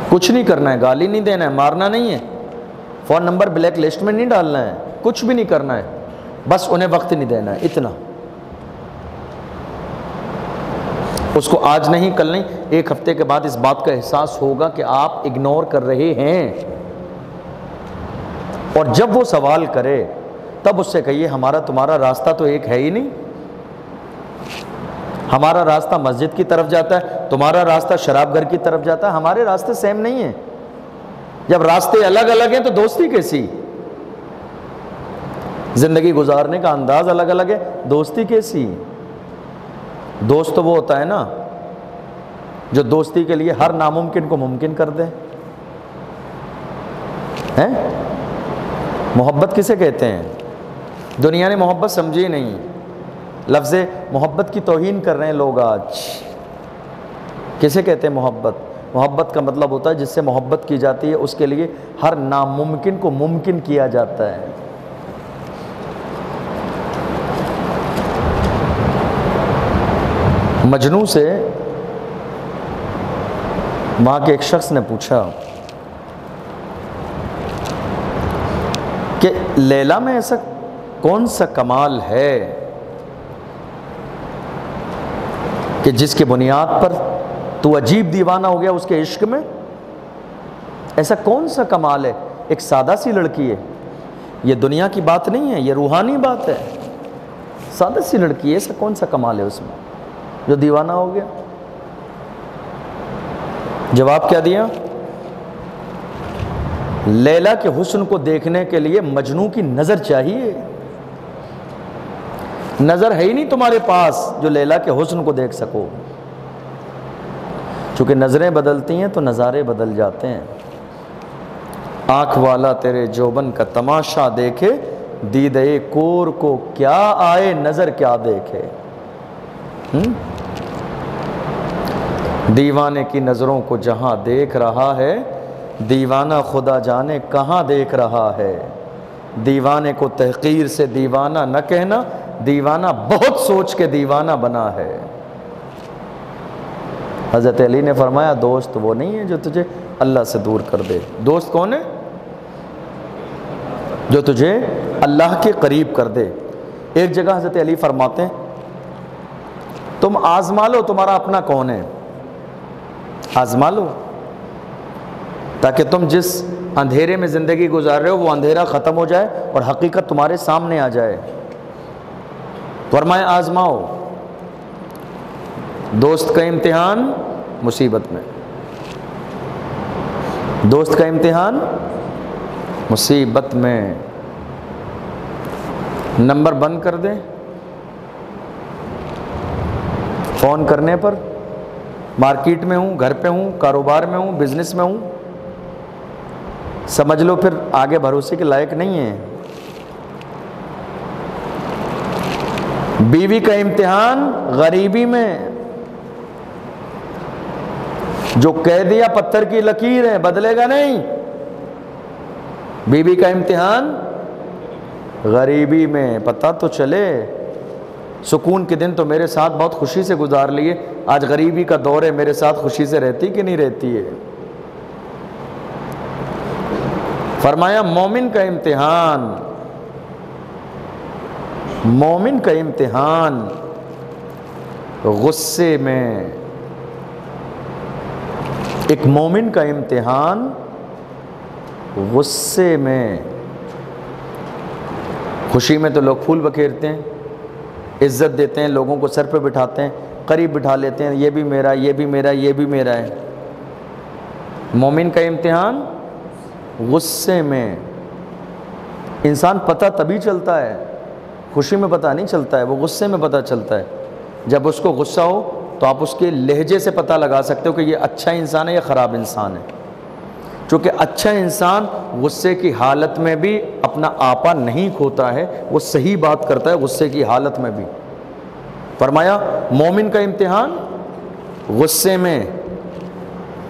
کچھ نہیں کرنا ہے، گالی نہیں دینا ہے، مارنا نہیں ہے، فون نمبر بلیک لسٹ میں نہیں ڈالنا ہے، کچھ بھی نہیں کرنا ہے، بس انہیں وقت نہیں دینا ہے، اتنا۔ اس کو آج نہیں کل نہیں، ایک ہفتے کے بعد اس بات کا احساس ہوگا کہ آپ اگنور کر رہے ہیں، اور جب وہ سوال کرے تب اس سے کہیے ہمارا تمہارا راستہ تو ایک ہے ہی نہیں، ہمارا راستہ مسجد کی طرف جاتا ہے، تمہارا راستہ شراب گھر کی طرف جاتا ہے، ہمارے راستے سیم نہیں ہیں۔ جب راستے الگ الگ ہیں تو دوستی کیسی؟ زندگی گزارنے کا انداز الگ الگ ہے، دوستی کیسی؟ دوست تو وہ ہوتا ہے نا جو دوستی کے لیے ہر ناممکن کو ممکن کر دے۔ ہیں؟ محبت کسے کہتے ہیں؟ دنیا نے محبت سمجھی نہیں، لفظ محبت کی توہین کر رہے ہیں لوگ آج۔ کسے کہتے ہیں محبت؟ محبت کا مطلب ہوتا ہے جس سے محبت کی جاتی ہے اس کے لیے ہر ناممکن کو ممکن کیا جاتا ہے۔ مجنوں سے وہاں کے ایک شخص نے پوچھا کہ لیلا میں ایسا کون سا کمال ہے کہ جس کی بنیاد پر تو عجیب دیوانہ ہو گیا اس کے عشق میں؟ ایسا کون سا کمال ہے؟ ایک سادہ سی لڑکی ہے، یہ دنیا کی بات نہیں ہے، یہ روحانی بات ہے۔ سادہ سی لڑکی ہے، ایسا کون سا کمال ہے اس میں جو دیوانہ ہو گیا؟ جواب کیا دیا؟ لیلا کے حسن کو دیکھنے کے لیے مجنوں کی نظر چاہیے۔ نظر ہے ہی نہیں تمہارے پاس جو لیلا کے حسن کو دیکھ سکو، چونکہ نظریں بدلتی ہیں تو نظارے بدل جاتے ہیں۔ آنکھ والا تیرے جوبن کا تماشا دیکھے، دیدے کور کو کیا آئے نظر کیا دیکھے۔ دیوانے کی نظروں کو جہاں دیکھ رہا ہے، دیوانہ خدا جانے کہاں دیکھ رہا ہے۔ دیوانے کو تحقیر سے دیوانہ نہ کہنا، دیوانہ بہت سوچ کے دیوانہ بنا ہے۔ حضرت علی نے فرمایا دوست وہ نہیں ہے جو تجھے اللہ سے دور کر دے، دوست کون ہے؟ جو تجھے اللہ کے قریب کر دے۔ ایک جگہ حضرت علی فرماتے ہیں تم آزما لو تمہارا اپنا کون ہے، آزما لو تاکہ تم جس اندھیرے میں زندگی گزار رہے ہو وہ اندھیرا ختم ہو جائے اور حقیقت تمہارے سامنے آ جائے۔ فرمایا آزماؤ، دوست کا امتحان مصیبت میں، دوست کا امتحان مصیبت میں۔ نمبر بند کر دیں، فون کرنے پر مارکیٹ میں ہوں، گھر پہ ہوں، کاروبار میں ہوں، بزنس میں ہوں، سمجھ لو پھر آگے بھروسے کے لائق نہیں ہے۔ بیوی کا امتحان غریبی میں، جو کہہ دیا پتھر کی لکیر ہے بدلے گا نہیں۔ بیوی کا امتحان غریبی میں، پتہ تو چلے سکون کے دن تو میرے ساتھ بہت خوشی سے گزار لیے، آج غریبی کا دور ہے، میرے ساتھ خوشی سے رہتی کہ نہیں رہتی ہے۔ فرمایا مومن کا امتحان، مومن کا امتحان غصے میں، ایک مومن کا امتحان غصے میں۔ خوشی میں تو لوگ پھول بکھیرتے ہیں، عزت دیتے ہیں، لوگوں کو سر پہ بٹھاتے ہیں، قریب بٹھا لیتے ہیں، یہ بھی میرا، یہ بھی میرا، یہ بھی میرا ہے۔ مومن کا امتحان غصے میں۔ انسان پتہ تبھی چلتا ہے، خوشی میں پتہ نہیں چلتا ہے، وہ غصے میں پتہ چلتا ہے۔ جب اس کو غصہ ہو تو آپ اس کے لہجے سے پتہ لگا سکتے ہو کہ یہ اچھا انسان ہے یا خراب انسان ہے۔ چونکہ اچھا انسان غصے کی حالت میں بھی اپنا آپا نہیں کھوتا ہے، وہ صحیح بات کرتا ہے غصے کی حالت میں بھی۔ فرمایا مومن کا امتحان غصے میں،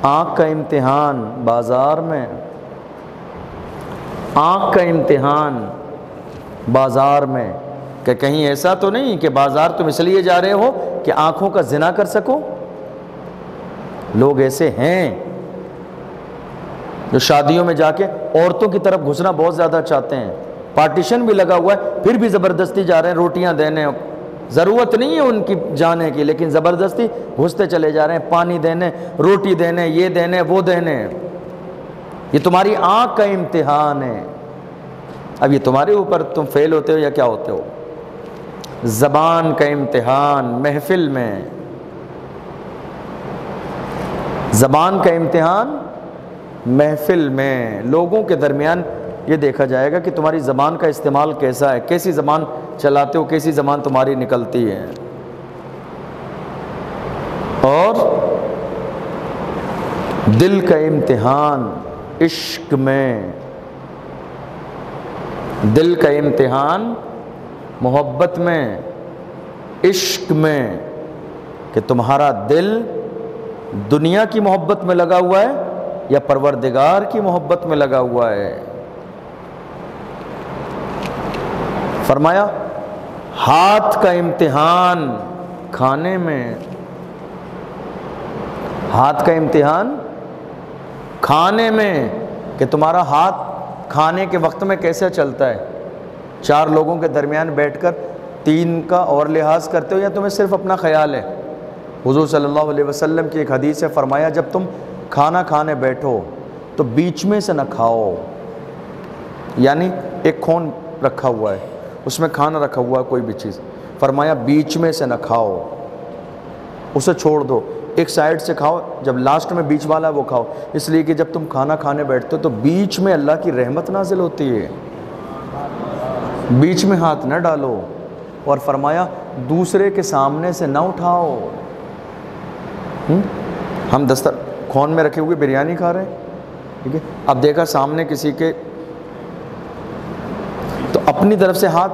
آنکھ کا امتحان بازار میں، آنکھ کا امتحان بازار میں، کہ کہیں ایسا تو نہیں کہ بازار تم اس لیے جا رہے ہو کہ آنکھوں کا زنا کر سکو۔ لوگ ایسے ہیں جو شادیوں میں جا کے عورتوں کی طرف گھسنا بہت زیادہ چاہتے ہیں، پارٹیشن بھی لگا ہوا ہے پھر بھی زبردستی جا رہے ہیں روٹیاں دینے، ضرورت نہیں ہے ان کی جانے کی لیکن زبردستی گھستے چلے جا رہے ہیں، پانی دینے، روٹی دینے، یہ دینے وہ دینے۔ یہ تمہاری آنکھ کا امتحان ہے، اب یہ تمہارے اوپر تم فیل ہوتے ہو یا کیا ہوتے ہو۔ زبان کا امتحان محفل میں، زبان کا امتحان محفل میں، لوگوں کے درمیان یہ دیکھا جائے گا کہ تمہاری زبان کا استعمال کیسا ہے، کیسی زبان چلاتے ہو، کیسی زبان تمہاری نکلتی ہے۔ اور دل کا امتحان عشق میں، دل کا امتحان محبت میں، عشق میں، کہ تمہارا دل دنیا کی محبت میں لگا ہوا ہے یا پروردگار کی محبت میں لگا ہوا ہے۔ فرمایا ہاتھ کا امتحان کھانے میں، ہاتھ کا امتحان کھانے میں، کہ تمہارا ہاتھ کھانے کے وقت میں کیسے چلتا ہے، چار لوگوں کے درمیان بیٹھ کر تین کا اور لحاظ کرتے ہو یا تمہیں صرف اپنا خیال ہے۔ حضور صلی اللہ علیہ وسلم کی ایک حدیث سے فرمایا جب تم کھانا کھانے بیٹھو تو بیچ میں سے نہ کھاؤ، یعنی ایک کھون رکھا ہوا ہے اس میں کھانا رکھا ہوا ہے کوئی بھی چیز، فرمایا بیچ میں سے نہ کھاؤ، اسے چھوڑ دو، ایک سائیڈ سے کھاؤ، جب لاسٹ میں بیچ والا ہے وہ کھاؤ، اس لیے کہ جب تم کھانا کھانے بیٹھتے ہو تو بیچ میں اللہ کی رحمت نازل ہوتی ہے، بیچ میں ہاتھ نہ ڈالو۔ اور فرمایا دوسرے کے سامنے سے نہ اٹھاؤ۔ ہم دسترخوان میں رکھے ہوئے بریانی کھا رہے ہیں، ٹھیک ہے، اب دیکھا سامنے کسی کے تو اپنی طرف سے ہاتھ،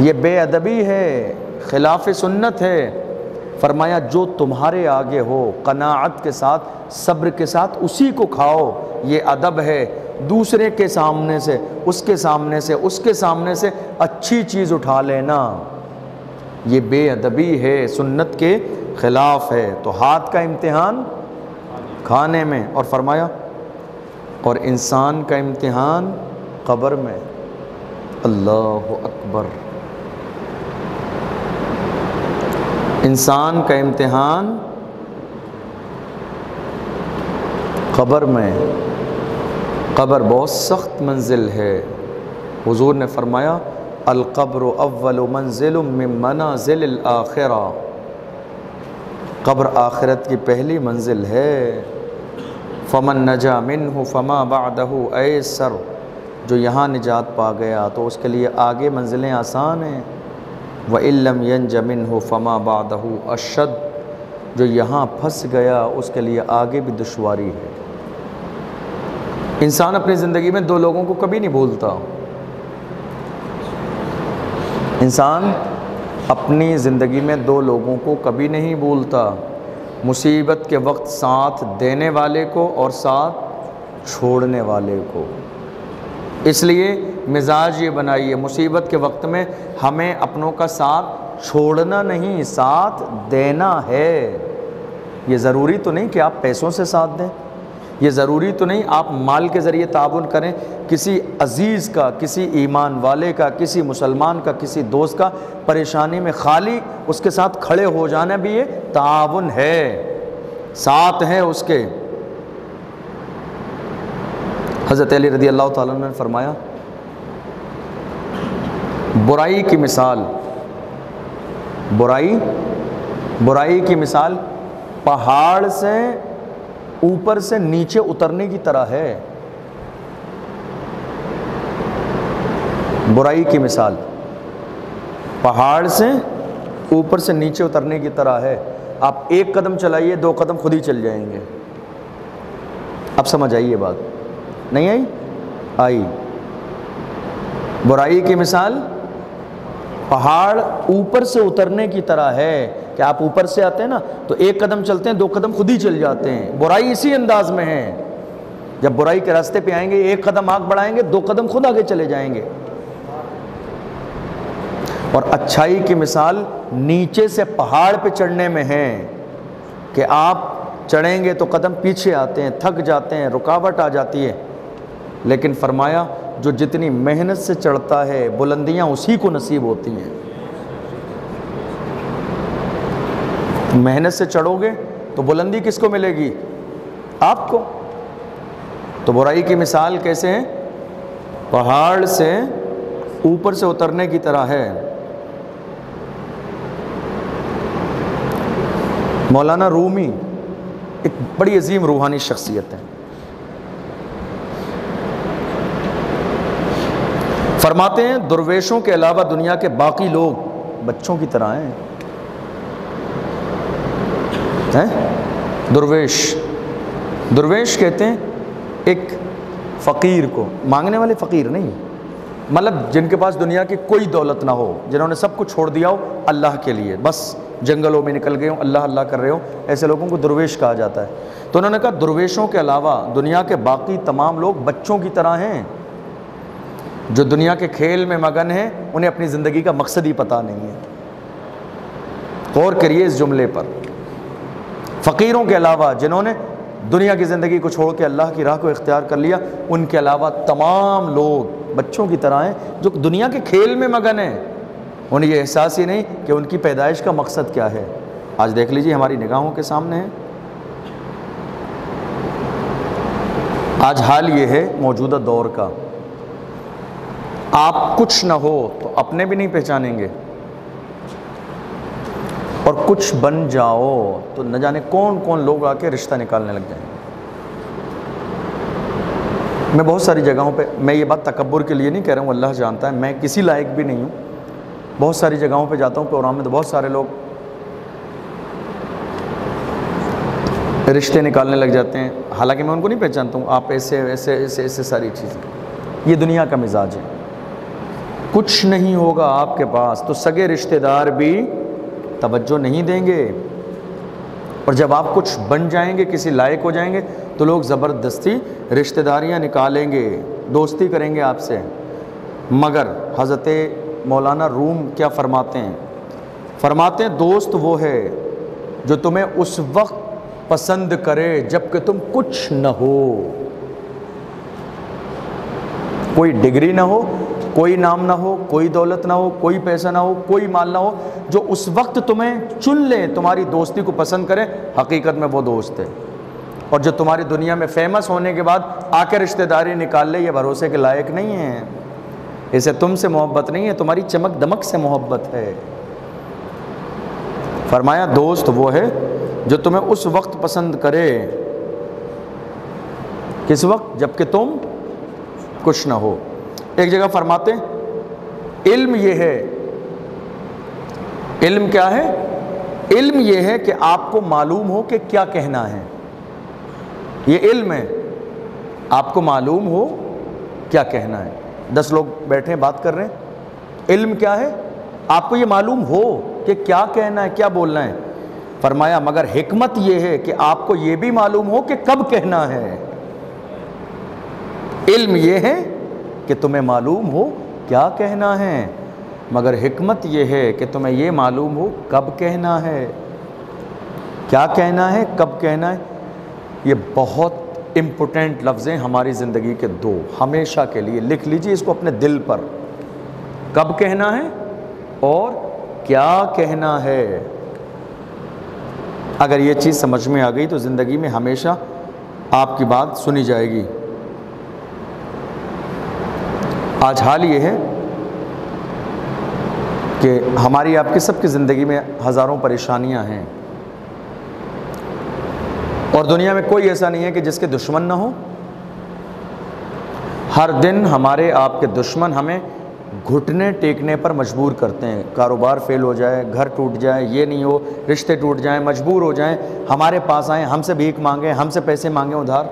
یہ بے ادبی ہے، خلاف سنت ہے۔ فرمایا جو تمہارے آگے ہو قناعت کے ساتھ صبر کے ساتھ اسی کو کھاؤ، یہ ادب ہے۔ دوسرے کے سامنے سے، اس کے سامنے سے، اس کے سامنے سے اچھی چیز اٹھا لینا یہ بے ادبی ہے، سنت کے خلاف ہے۔ تو ہاتھ کا امتحان کھانے میں، اور فرمایا اور انسان کا امتحان قبر میں۔ اللہ اکبر، انسان کا امتحان قبر میں، قبر بہت سخت منزل ہے۔ حضور نے فرمایا القبر اول منزل من منازل الآخرہ، قبر آخرت کی پہلی منزل ہے۔ فمن نجا منہ فما بعدہ ایسر، جو یہاں نجات پا گیا تو اس کے لیے آگے منزلیں آسان ہیں۔ وَإِن لَّمْ يَنْجَ مِنْهُ فَمَا بَعْدَهُ أَشَدُّ، جو یہاں پھنس گیا اس کے لیے آگے بھی دشواری ہے۔ انسان اپنی زندگی میں دو لوگوں کو کبھی نہیں بھولتا، انسان اپنی زندگی میں دو لوگوں کو کبھی نہیں بھولتا، مصیبت کے وقت ساتھ دینے والے کو اور ساتھ چھوڑنے والے کو۔ اس لیے مزاج یہ بنائیے مصیبت کے وقت میں ہمیں اپنوں کا ساتھ چھوڑنا نہیں، ساتھ دینا ہے۔ یہ ضروری تو نہیں کہ آپ پیسوں سے ساتھ دیں، یہ ضروری تو نہیں آپ مال کے ذریعے تعاون کریں، کسی عزیز کا، کسی ایمان والے کا، کسی مسلمان کا، کسی دوست کا پریشانی میں خالی اس کے ساتھ کھڑے ہو جانا بھی یہ تعاون ہے، ساتھ ہے اس کے۔ حضرت علی رضی اللہ تعالیٰ عنہ نے فرمایا برائی کی مثال، برائی کی مثال پہاڑ سے اوپر سے نیچے اترنے کی طرح ہے۔ برائی کی مثال پہاڑ سے اوپر سے نیچے اترنے کی طرح ہے. آپ ایک قدم چلائیے 2 قدم خود ہی چل جائیں گے. اب سمجھ آئیے بات؟ نہیں آئی؟ آئی. برائی کی مثال پہاڑ اوپر سے اترنے کی طرح ہے کہ آپ اوپر سے آتے ہیں نا تو 1 قدم چلتے ہیں 2 قدم خود ہی چل جاتے ہیں. برائی اسی انداز میں ہے. جب برائی کے راستے پہ آئیں گے 1 قدم آگے بڑھائیں گے 2 قدم خود آگے چلے جائیں گے. اور اچھائی کی مثال نیچے سے پہاڑ پہ چڑھنے میں ہے کہ آپ چڑھیں گے تو قدم پیچھے آتے ہیں، تھک جاتے ہیں، رکاوٹ آ جاتی ہے. لیکن فرمایا جو جتنی محنت سے چڑھتا ہے بلندیاں اسی کو نصیب ہوتی ہیں. محنت سے چڑھو گے تو بلندی کس کو ملے گی؟ آپ کو. تو برائی کی مثال کیسے ہے؟ پہاڑ سے اوپر سے اترنے کی طرح ہے. مولانا رومی ایک بڑی عظیم روحانی شخصیت ہے. فرماتے ہیں درویشوں کے علاوہ دنیا کے باقی لوگ بچوں کی طرح ہیں. درویش کہتے ہیں ایک فقیر کو، مانگنے والے فقیر نہیں، مطلب جن کے پاس دنیا کی کوئی دولت نہ ہو، جنہوں نے سب کچھ چھوڑ دیا ہو اللہ کے لیے، بس جنگلوں میں نکل گئے ہوں، اللہ اللہ کر رہے ہو، ایسے لوگوں کو درویش کہا جاتا ہے. تو انہوں نے کہا درویشوں کے علاوہ دنیا کے باقی تمام لوگ بچوں کی طرح ہیں جو دنیا کے کھیل میں مگن ہیں، انہیں اپنی زندگی کا مقصد ہی پتہ نہیں ہے. غور کریے اس جملے پر. فقیروں کے علاوہ جنہوں نے دنیا کی زندگی کو چھوڑ کے اللہ کی راہ کو اختیار کر لیا، ان کے علاوہ تمام لوگ بچوں کی طرح ہیں جو دنیا کے کھیل میں مگن ہیں. انہیں یہ احساس ہی نہیں کہ ان کی پیدائش کا مقصد کیا ہے. آج دیکھ لیجیے ہماری نگاہوں کے سامنے ہے. آج حال یہ ہے موجودہ دور کا، آپ کچھ نہ ہو تو اپنے بھی نہیں پہچانیں گے، اور کچھ بن جاؤ تو نہ جانے کون کون لوگ آ کے رشتہ نکالنے لگ جائیں گے. میں بہت ساری جگہوں پہ، میں یہ بات تکبر کے لیے نہیں کہہ رہا ہوں، اللہ جانتا ہے میں کسی لائق بھی نہیں ہوں. بہت ساری جگہوں پہ جاتا ہوں پروگرام میں تو بہت سارے لوگ رشتے نکالنے لگ جاتے ہیں، حالانکہ میں ان کو نہیں پہچانتا ہوں. آپ ایسے ایسے ایسے ایسے ساری چیزیں، یہ دنیا کا مزاج ہے. کچھ نہیں ہوگا آپ کے پاس تو سگے رشتہ دار بھی توجہ نہیں دیں گے، اور جب آپ کچھ بن جائیں گے، کسی لائق ہو جائیں گے تو لوگ زبردستی رشتہ داریاں نکالیں گے، دوستی کریں گے آپ سے. مگر حضرت مولانا روم کیا فرماتے ہیں؟ فرماتے ہیں دوست وہ ہے جو تمہیں اس وقت پسند کرے جب کہ تم کچھ نہ ہو. کوئی ڈگری نہ ہو، کوئی نام نہ ہو، کوئی دولت نہ ہو، کوئی پیسہ نہ ہو، کوئی مال نہ ہو، جو اس وقت تمہیں چن لے، تمہاری دوستی کو پسند کرے، حقیقت میں وہ دوست ہے. اور جو تمہاری دنیا میں فیمس ہونے کے بعد آ کے رشتہ داری نکال لے، یہ بھروسے کے لائق نہیں ہے. اسے تم سے محبت نہیں ہے، تمہاری چمک دمک سے محبت ہے. فرمایا دوست وہ ہے جو تمہیں اس وقت پسند کرے، کس وقت؟ جب کہ تم کچھ نہ ہو. ایک جگہ فرماتے علم یہ ہے، علم کیا ہے؟ علم یہ ہے کہ آپ کو معلوم ہو کہ کیا کہنا ہے. یہ علم ہے، آپ کو معلوم ہو کیا کہنا ہے. 10 لوگ بیٹھے ہیں بات کر رہے ہیں، علم کیا ہے؟ آپ کو یہ معلوم ہو کہ کیا کہنا ہے، کیا بولنا ہے. فرمایا مگر حکمت یہ ہے کہ آپ کو یہ بھی معلوم ہو کہ کب کہنا ہے. علم یہ ہے کہ تمہیں معلوم ہو کیا کہنا ہے، مگر حکمت یہ ہے کہ تمہیں یہ معلوم ہو کب کہنا ہے. کیا کہنا ہے، کب کہنا ہے، یہ بہت امپورٹنٹ لفظ ہیں ہماری زندگی کے 2، ہمیشہ کے لیے لکھ لیجئے اس کو اپنے دل پر. کب کہنا ہے اور کیا کہنا ہے. اگر یہ چیز سمجھ میں آ گئی تو زندگی میں ہمیشہ آپ کی بات سنی جائے گی. آج حال یہ ہے کہ ہماری آپ کی سب کی زندگی میں ہزاروں پریشانیاں ہیں، اور دنیا میں کوئی ایسا نہیں ہے کہ جس کے دشمن نہ ہو. ہر دن ہمارے آپ کے دشمن ہمیں گھٹنے ٹیکنے پر مجبور کرتے ہیں. کاروبار فیل ہو جائے, گھر ٹوٹ جائے, یہ نہیں ہو, رشتے ٹوٹ جائیں, مجبور ہو جائیں, ہمارے پاس آئیں, ہم سے بھیک مانگیں, ہم سے پیسے مانگیں ادھار.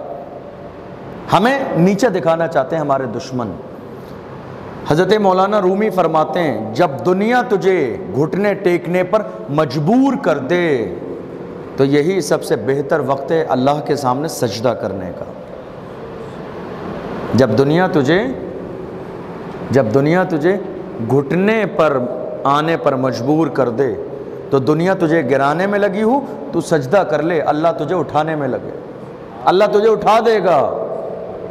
ہمیں نیچے دکھانا چاہتے ہیں ہمارے دشمن. حضرت مولانا رومی فرماتے ہیں جب دنیا تجھے گھٹنے ٹیکنے پر مجبور کر دے تو یہی سب سے بہتر وقت ہے اللہ کے سامنے سجدہ کرنے کا. جب دنیا تجھے گھٹنے پر آنے پر مجبور کر دے تو دنیا تجھے گرانے میں لگی ہو, تو سجدہ کر لے, اللہ تجھے اٹھانے میں لگے, اللہ تجھے اٹھا دے گا.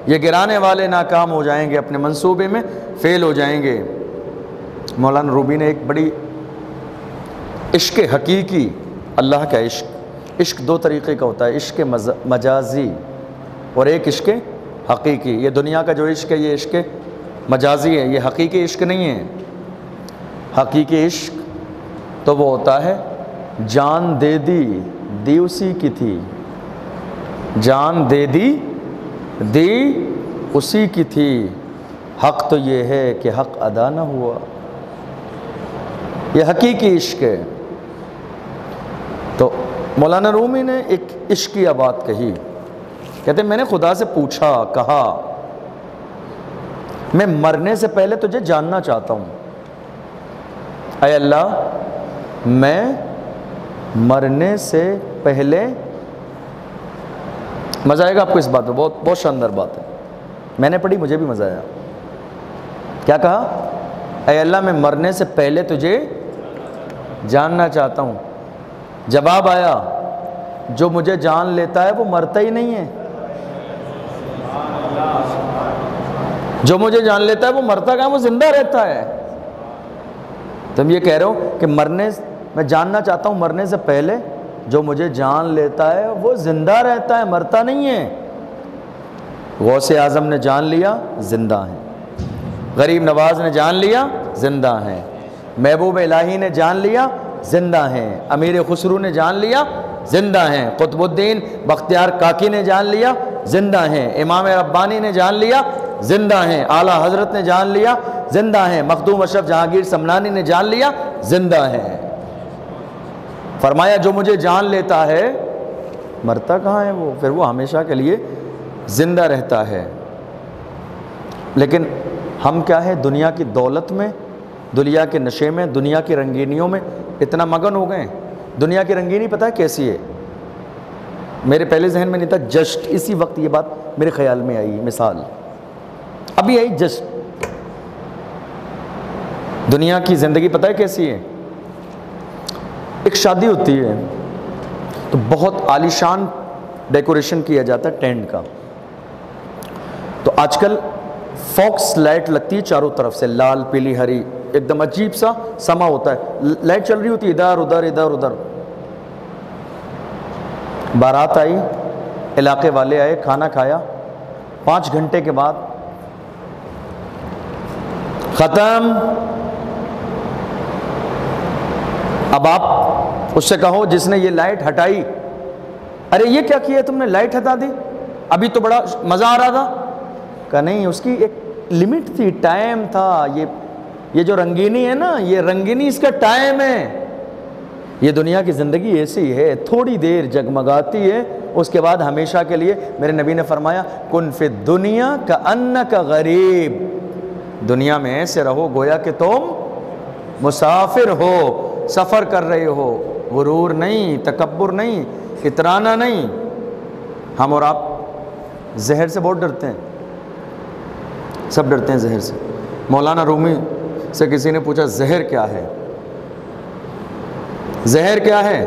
یہ گرانے والے ناکام ہو جائیں گے, اپنے منصوبے میں فیل ہو جائیں گے. مولانا رومی نے ایک بڑی عشق حقیقی, اللہ کا عشق دو طریقے کا ہوتا ہے, عشق مجازی اور ایک عشق حقیقی. یہ دنیا کا جو عشق ہے یہ عشق مجازی ہے, یہ حقیقی عشق نہیں ہے. حقیقی عشق تو وہ ہوتا ہے جان دے دی اسی کی تھی, جان دے دی اسی کی تھی, حق تو یہ ہے کہ حق ادا نہ ہوا. یہ حقیقی عشق ہے. تو مولانا رومی نے ایک عشقیہ بات کہی, کہتے ہیں میں نے خدا سے پوچھا, کہا میں مرنے سے پہلے تجھے جاننا چاہتا ہوں. اے اللہ, میں مرنے سے پہلے, مزہ آئے گا آپ کو اس بات میں, بہت شاندار بات ہے, میں نے پڑھی مجھے بھی مزہ آیا. کیا کہا؟ اے اللہ میں مرنے سے پہلے تجھے جاننا چاہتا ہوں. جواب آیا جو مجھے جان لیتا ہے وہ مرتا ہی نہیں ہے. جو مجھے جان لیتا ہے وہ مرتا کہاں, وہ زندہ رہتا ہے. تم یہ کہہ رہے ہو کہ میں جاننا چاہتا ہوں مرنے سے پہلے, جو مجھے جان لیتا ہے وہ زندہ رہتا ہے, مرتا نہیں ہے. غوث اعظم نے جان لیا, زندہ ہیں. غریب نواز نے جان لیا, زندہ ہیں. محبوب الہی نے جان لیا, زندہ ہیں. امیر خسرو نے جان لیا, زندہ ہیں. قطب الدین بختیار کاکی نے جان لیا, زندہ ہیں. امام ربانی نے جان لیا, زندہ ہیں. اعلیٰ حضرت نے جان لیا, زندہ ہیں. مخدوم اشرف جہانگیر سمنانی نے جان لیا, زندہ ہیں. فرمایا جو مجھے جان لیتا ہے مرتا کہاں ہے وہ, پھر وہ ہمیشہ کے لیے زندہ رہتا ہے. لیکن ہم کیا ہے, دنیا کی دولت میں, دنیا کے نشے میں, دنیا کی رنگینیوں میں اتنا مگن ہو گئے. دنیا کی رنگینی پتہ ہے کیسی ہے؟ میرے پہلے ذہن میں نہیں تھا, جسٹ اسی وقت یہ بات میرے خیال میں آئی. مثال ابھی آئی جسٹ. دنیا کی زندگی پتہ ہے کیسی ہے؟ ایک شادی ہوتی ہے تو بہت عالیشان ڈیکوریشن کیا جاتا ہے ٹینٹ کا. تو آج کل فوکس لائٹ لگتی ہے چاروں طرف سے, لال پیلی ہری, ایک دم عجیب سا سما ہوتا ہے. لائٹ چل رہی ہوتی ہے ادھر ادھر ادھر ادھر. بارات آئی, علاقے والے آئے, کھانا کھایا, 5 گھنٹے کے بعد ختم. اب آپ اس سے کہو جس نے یہ لائٹ ہٹائی, ارے یہ کیا کیا تم نے, لائٹ ہٹا دی, ابھی تو بڑا مزہ آ رہا تھا. کہ نہیں, اس کی ایک لمٹ تھی, ٹائم تھا. یہ جو رنگینی ہے نا, یہ رنگینی اس کا ٹائم ہے. یہ دنیا کی زندگی ایسی ہے, تھوڑی دیر جگمگاتی ہے, اس کے بعد ہمیشہ کے لیے. میرے نبی نے فرمایا کن فی الدنیا کأنک غریب, دنیا میں ایسے رہو گویا کہ تم مسافر ہو, سفر کر رہے ہو. غرور نہیں, تکبر نہیں, اترانا نہیں. ہم اور آپ زہر سے بہت ڈرتے ہیں, سب ڈرتے ہیں زہر سے. مولانا رومی سے کسی نے پوچھا زہر کیا ہے, زہر کیا ہے؟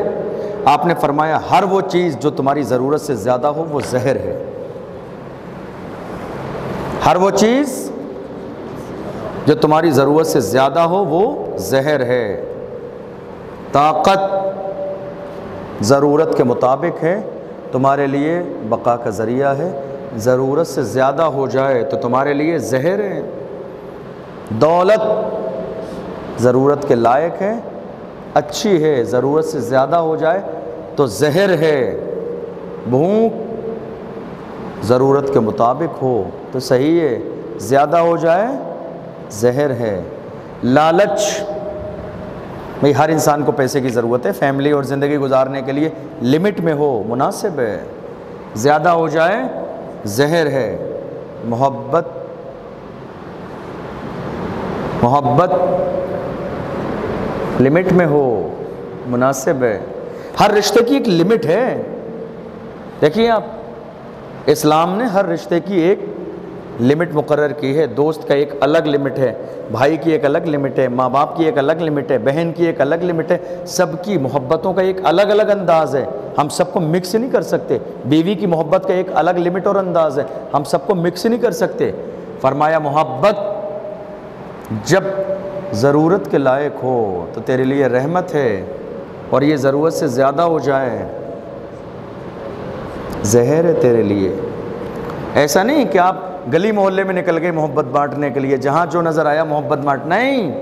آپ نے فرمایا ہر وہ چیز جو تمہاری ضرورت سے زیادہ ہو وہ زہر ہے. ہر وہ چیز جو تمہاری ضرورت سے زیادہ ہو وہ زہر ہے. طاقت ضرورت کے مطابق ہے, تمہارے لیے بقا کا ذریعہ ہے. ضرورت سے زیادہ ہو جائے تو تمہارے لیے زہر ہے. دولت ضرورت کے لائق ہے, اچھی ہے, ضرورت سے زیادہ ہو جائے تو زہر ہے. بھوک ضرورت کے مطابق ہو تو صحیح ہے, زیادہ ہو جائے زہر ہے. لالچ، بھئی ہر انسان کو پیسے کی ضرورت ہے، فیملی اور زندگی گزارنے کے لیے لمٹ میں ہو مناسب ہے، زیادہ ہو جائے زہر ہے۔ محبت لمٹ میں ہو مناسب ہے۔ ہر رشتے کی ایک لمٹ ہے۔ دیکھیے آپ، اسلام نے ہر رشتے کی ایک لمٹ مقرر کی ہے۔ دوست کا ایک الگ لمٹ ہے، بھائی کی ایک الگ لمٹ ہے، ماں باپ کی ایک الگ لمٹ ہے، بہن کی ایک الگ لمٹ ہے، سب کی محبتوں کا ایک الگ الگ انداز ہے، ہم سب کو مکس نہیں کر سکتے۔ بیوی کی محبت کا ایک الگ لمٹ اور انداز ہے، ہم سب کو مکس نہیں کر سکتے۔ فرمایا محبت جب ضرورت کے لائق ہو تو تیرے لیے رحمت ہے، اور یہ ضرورت سے زیادہ ہو جائے زہر ہے تیرے لیے۔ ایسا نہیں کہ آپ گلی محلے میں نکل گئے محبت بانٹنے کے لیے، جہاں جو نظر آیا محبت بانٹ، نہیں،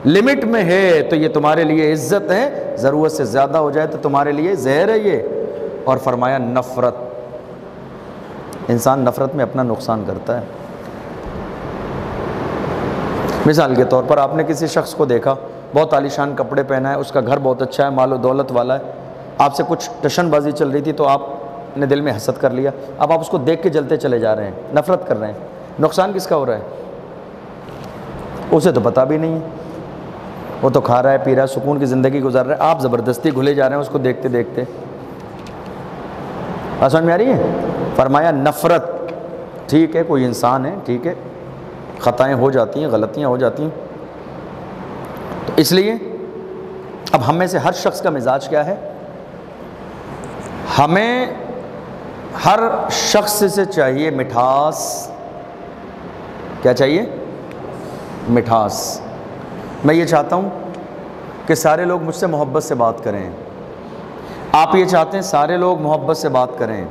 لمٹ میں ہے تو یہ تمہارے لیے عزت ہے، ضرورت سے زیادہ ہو جائے تو تمہارے لیے زہر ہے یہ۔ اور فرمایا نفرت، انسان نفرت میں اپنا نقصان کرتا ہے۔ مثال کے طور پر آپ نے کسی شخص کو دیکھا، بہت عالیشان کپڑے پہنا ہے، اس کا گھر بہت اچھا ہے، مال و دولت والا ہے، آپ سے کچھ ٹشن بازی چل رہی تھی تو آپ نے دل میں حسد کر لیا، اب آپ اس کو دیکھ کے جلتے چلے جا رہے ہیں، نفرت کر رہے ہیں۔ نقصان کس کا ہو رہا ہے؟ اسے تو پتہ بھی نہیں ہے، وہ تو کھا رہا ہے، پی رہا ہے، سکون کی زندگی گزار رہا ہے، آپ زبردستی گھلے جا رہے ہیں اس کو دیکھتے دیکھتے۔ سمجھ میں آ رہی ہے؟ فرمایا نفرت، ٹھیک ہے کوئی انسان ہے، ٹھیک ہے خطائیں ہو جاتی ہیں، غلطیاں ہو جاتی ہیں، تو اس لیے اب ہم میں سے ہر شخص کا مزاج کیا ہے؟ ہمیں ہر شخص سے چاہیے مٹھاس۔ کیا چاہیے؟ مٹھاس۔ میں یہ چاہتا ہوں کہ سارے لوگ مجھ سے محبت سے بات کریں، آپ یہ چاہتے ہیں سارے لوگ محبت سے بات کریں،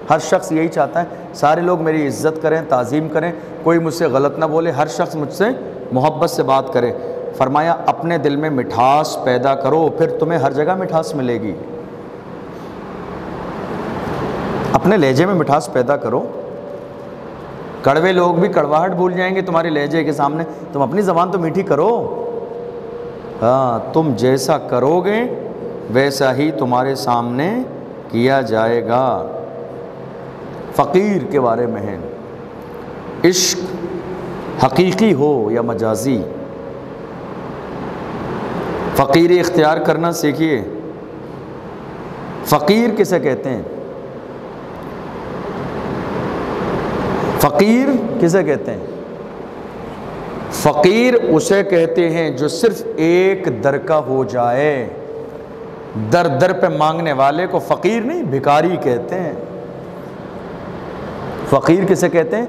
ہر شخص یہی چاہتا ہے سارے لوگ میری عزت کریں، تعظیم کریں، کوئی مجھ سے غلط نہ بولے، ہر شخص مجھ سے محبت سے بات کرے۔ فرمایا اپنے دل میں مٹھاس پیدا کرو، پھر تمہیں ہر جگہ مٹھاس ملے گی۔ اپنے لہجے میں مٹھاس پیدا کرو، کڑوے لوگ بھی کڑواہٹ بھول جائیں گے تمہارے لہجے کے سامنے، تم اپنی زبان تو میٹھی کرو۔ ہاں، تم جیسا کرو گے ویسا ہی تمہارے سامنے کیا جائے گا۔ فقیر کے بارے میں ہے، عشق حقیقی ہو یا مجازی، فقیری اختیار کرنا سیکھیے۔ فقیر کسے کہتے ہیں؟ فقیر کسے کہتے ہیں؟ فقیر اسے کہتے ہیں جو صرف ایک در کا ہو جائے، در در پہ مانگنے والے کو فقیر نہیں بھکاری کہتے ہیں۔ فقیر کسے کہتے ہیں؟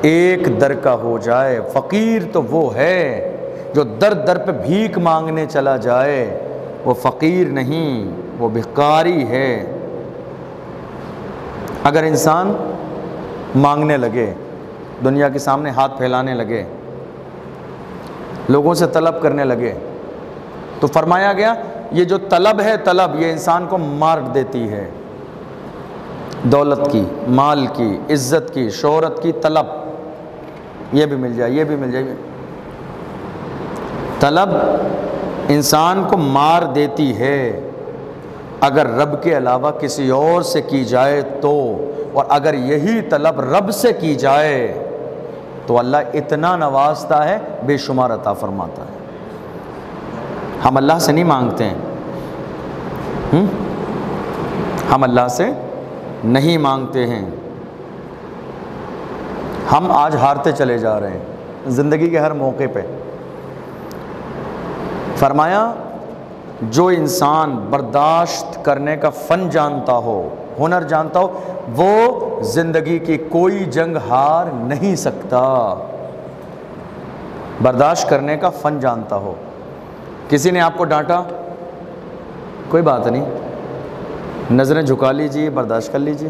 ایک در کا ہو جائے۔ فقیر تو وہ ہے جو در در پہ بھیک مانگنے چلا جائے، وہ فقیر نہیں، وہ بھکاری ہے۔ اگر انسان مانگنے لگے، دنیا کے سامنے ہاتھ پھیلانے لگے، لوگوں سے طلب کرنے لگے، تو فرمایا گیا یہ جو طلب ہے، طلب یہ انسان کو مار دیتی ہے۔ دولت کی، مال کی، عزت کی، شہرت کی طلب، یہ بھی مل جائے، یہ بھی مل جائے، طلب انسان کو مار دیتی ہے اگر رب کے علاوہ کسی اور سے کی جائے تو، اور اگر یہی طلب رب سے کی جائے تو اللہ اتنا نوازتا ہے، بے شمار عطا فرماتا ہے۔ ہم اللہ سے نہیں مانگتے ہیں، ہم اللہ سے نہیں مانگتے ہیں، ہم آج ہارتے چلے جا رہے ہیں زندگی کے ہر موقع پہ۔ فرمایا جو انسان برداشت کرنے کا فن جانتا ہو، ہنر جانتا ہو، وہ زندگی کی کوئی جنگ ہار نہیں سکتا۔ برداشت کرنے کا فن جانتا ہو۔ کسی نے آپ کو ڈانٹا، کوئی بات نہیں، نظریں جھکا لیجیے، برداشت کر لیجیے۔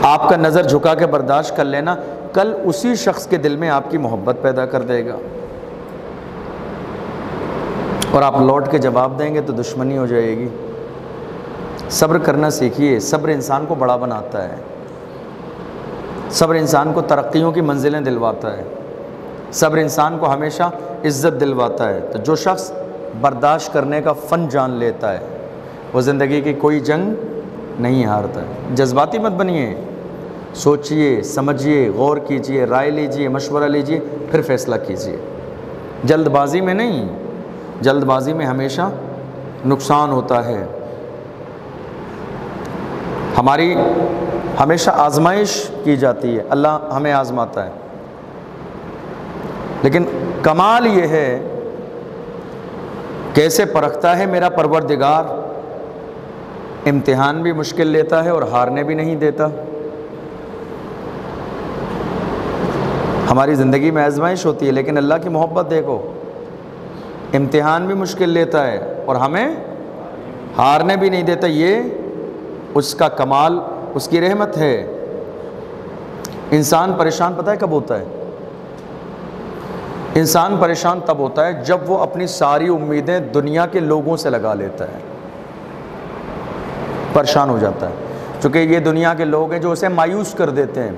آپ کا نظر جھکا کے برداشت کر لینا کل اسی شخص کے دل میں آپ کی محبت پیدا کر دے گا، اور آپ لوٹ کے جواب دیں گے تو دشمنی ہو جائے گی۔ صبر کرنا سیکھیے، صبر انسان کو بڑا بناتا ہے۔ صبر انسان کو ترقیوں کی منزلیں دلواتا ہے، صبر انسان کو ہمیشہ عزت دلواتا ہے۔ تو جو شخص برداشت کرنے کا فن جان لیتا ہے وہ زندگی کی کوئی جنگ نہیں ہارتا ہے۔ جذباتی مت بنیے، سوچئے، سمجھیے، غور کیجئے، رائے لیجئے، مشورہ لیجئے، پھر فیصلہ کیجئے۔ جلد بازی میں نہیں، جلد بازی میں ہمیشہ نقصان ہوتا ہے۔ ہماری ہمیشہ آزمائش کی جاتی ہے، اللہ ہمیں آزماتا ہے، لیکن کمال یہ ہے کیسے پرکھتا ہے میرا پروردگار، امتحان بھی مشکل لیتا ہے اور ہارنے بھی نہیں دیتا۔ ہماری زندگی میں آزمائش ہوتی ہے، لیکن اللہ کی محبت دیکھو، امتحان بھی مشکل لیتا ہے اور ہمیں ہارنے بھی نہیں دیتا۔ یہ اس کا کمال، اس کی رحمت ہے۔ انسان پریشان پتہ ہے کب ہوتا ہے؟ انسان پریشان تب ہوتا ہے جب وہ اپنی ساری امیدیں دنیا کے لوگوں سے لگا لیتا ہے، پریشان ہو جاتا ہے، چونکہ یہ دنیا کے لوگ ہیں جو اسے مایوس کر دیتے ہیں۔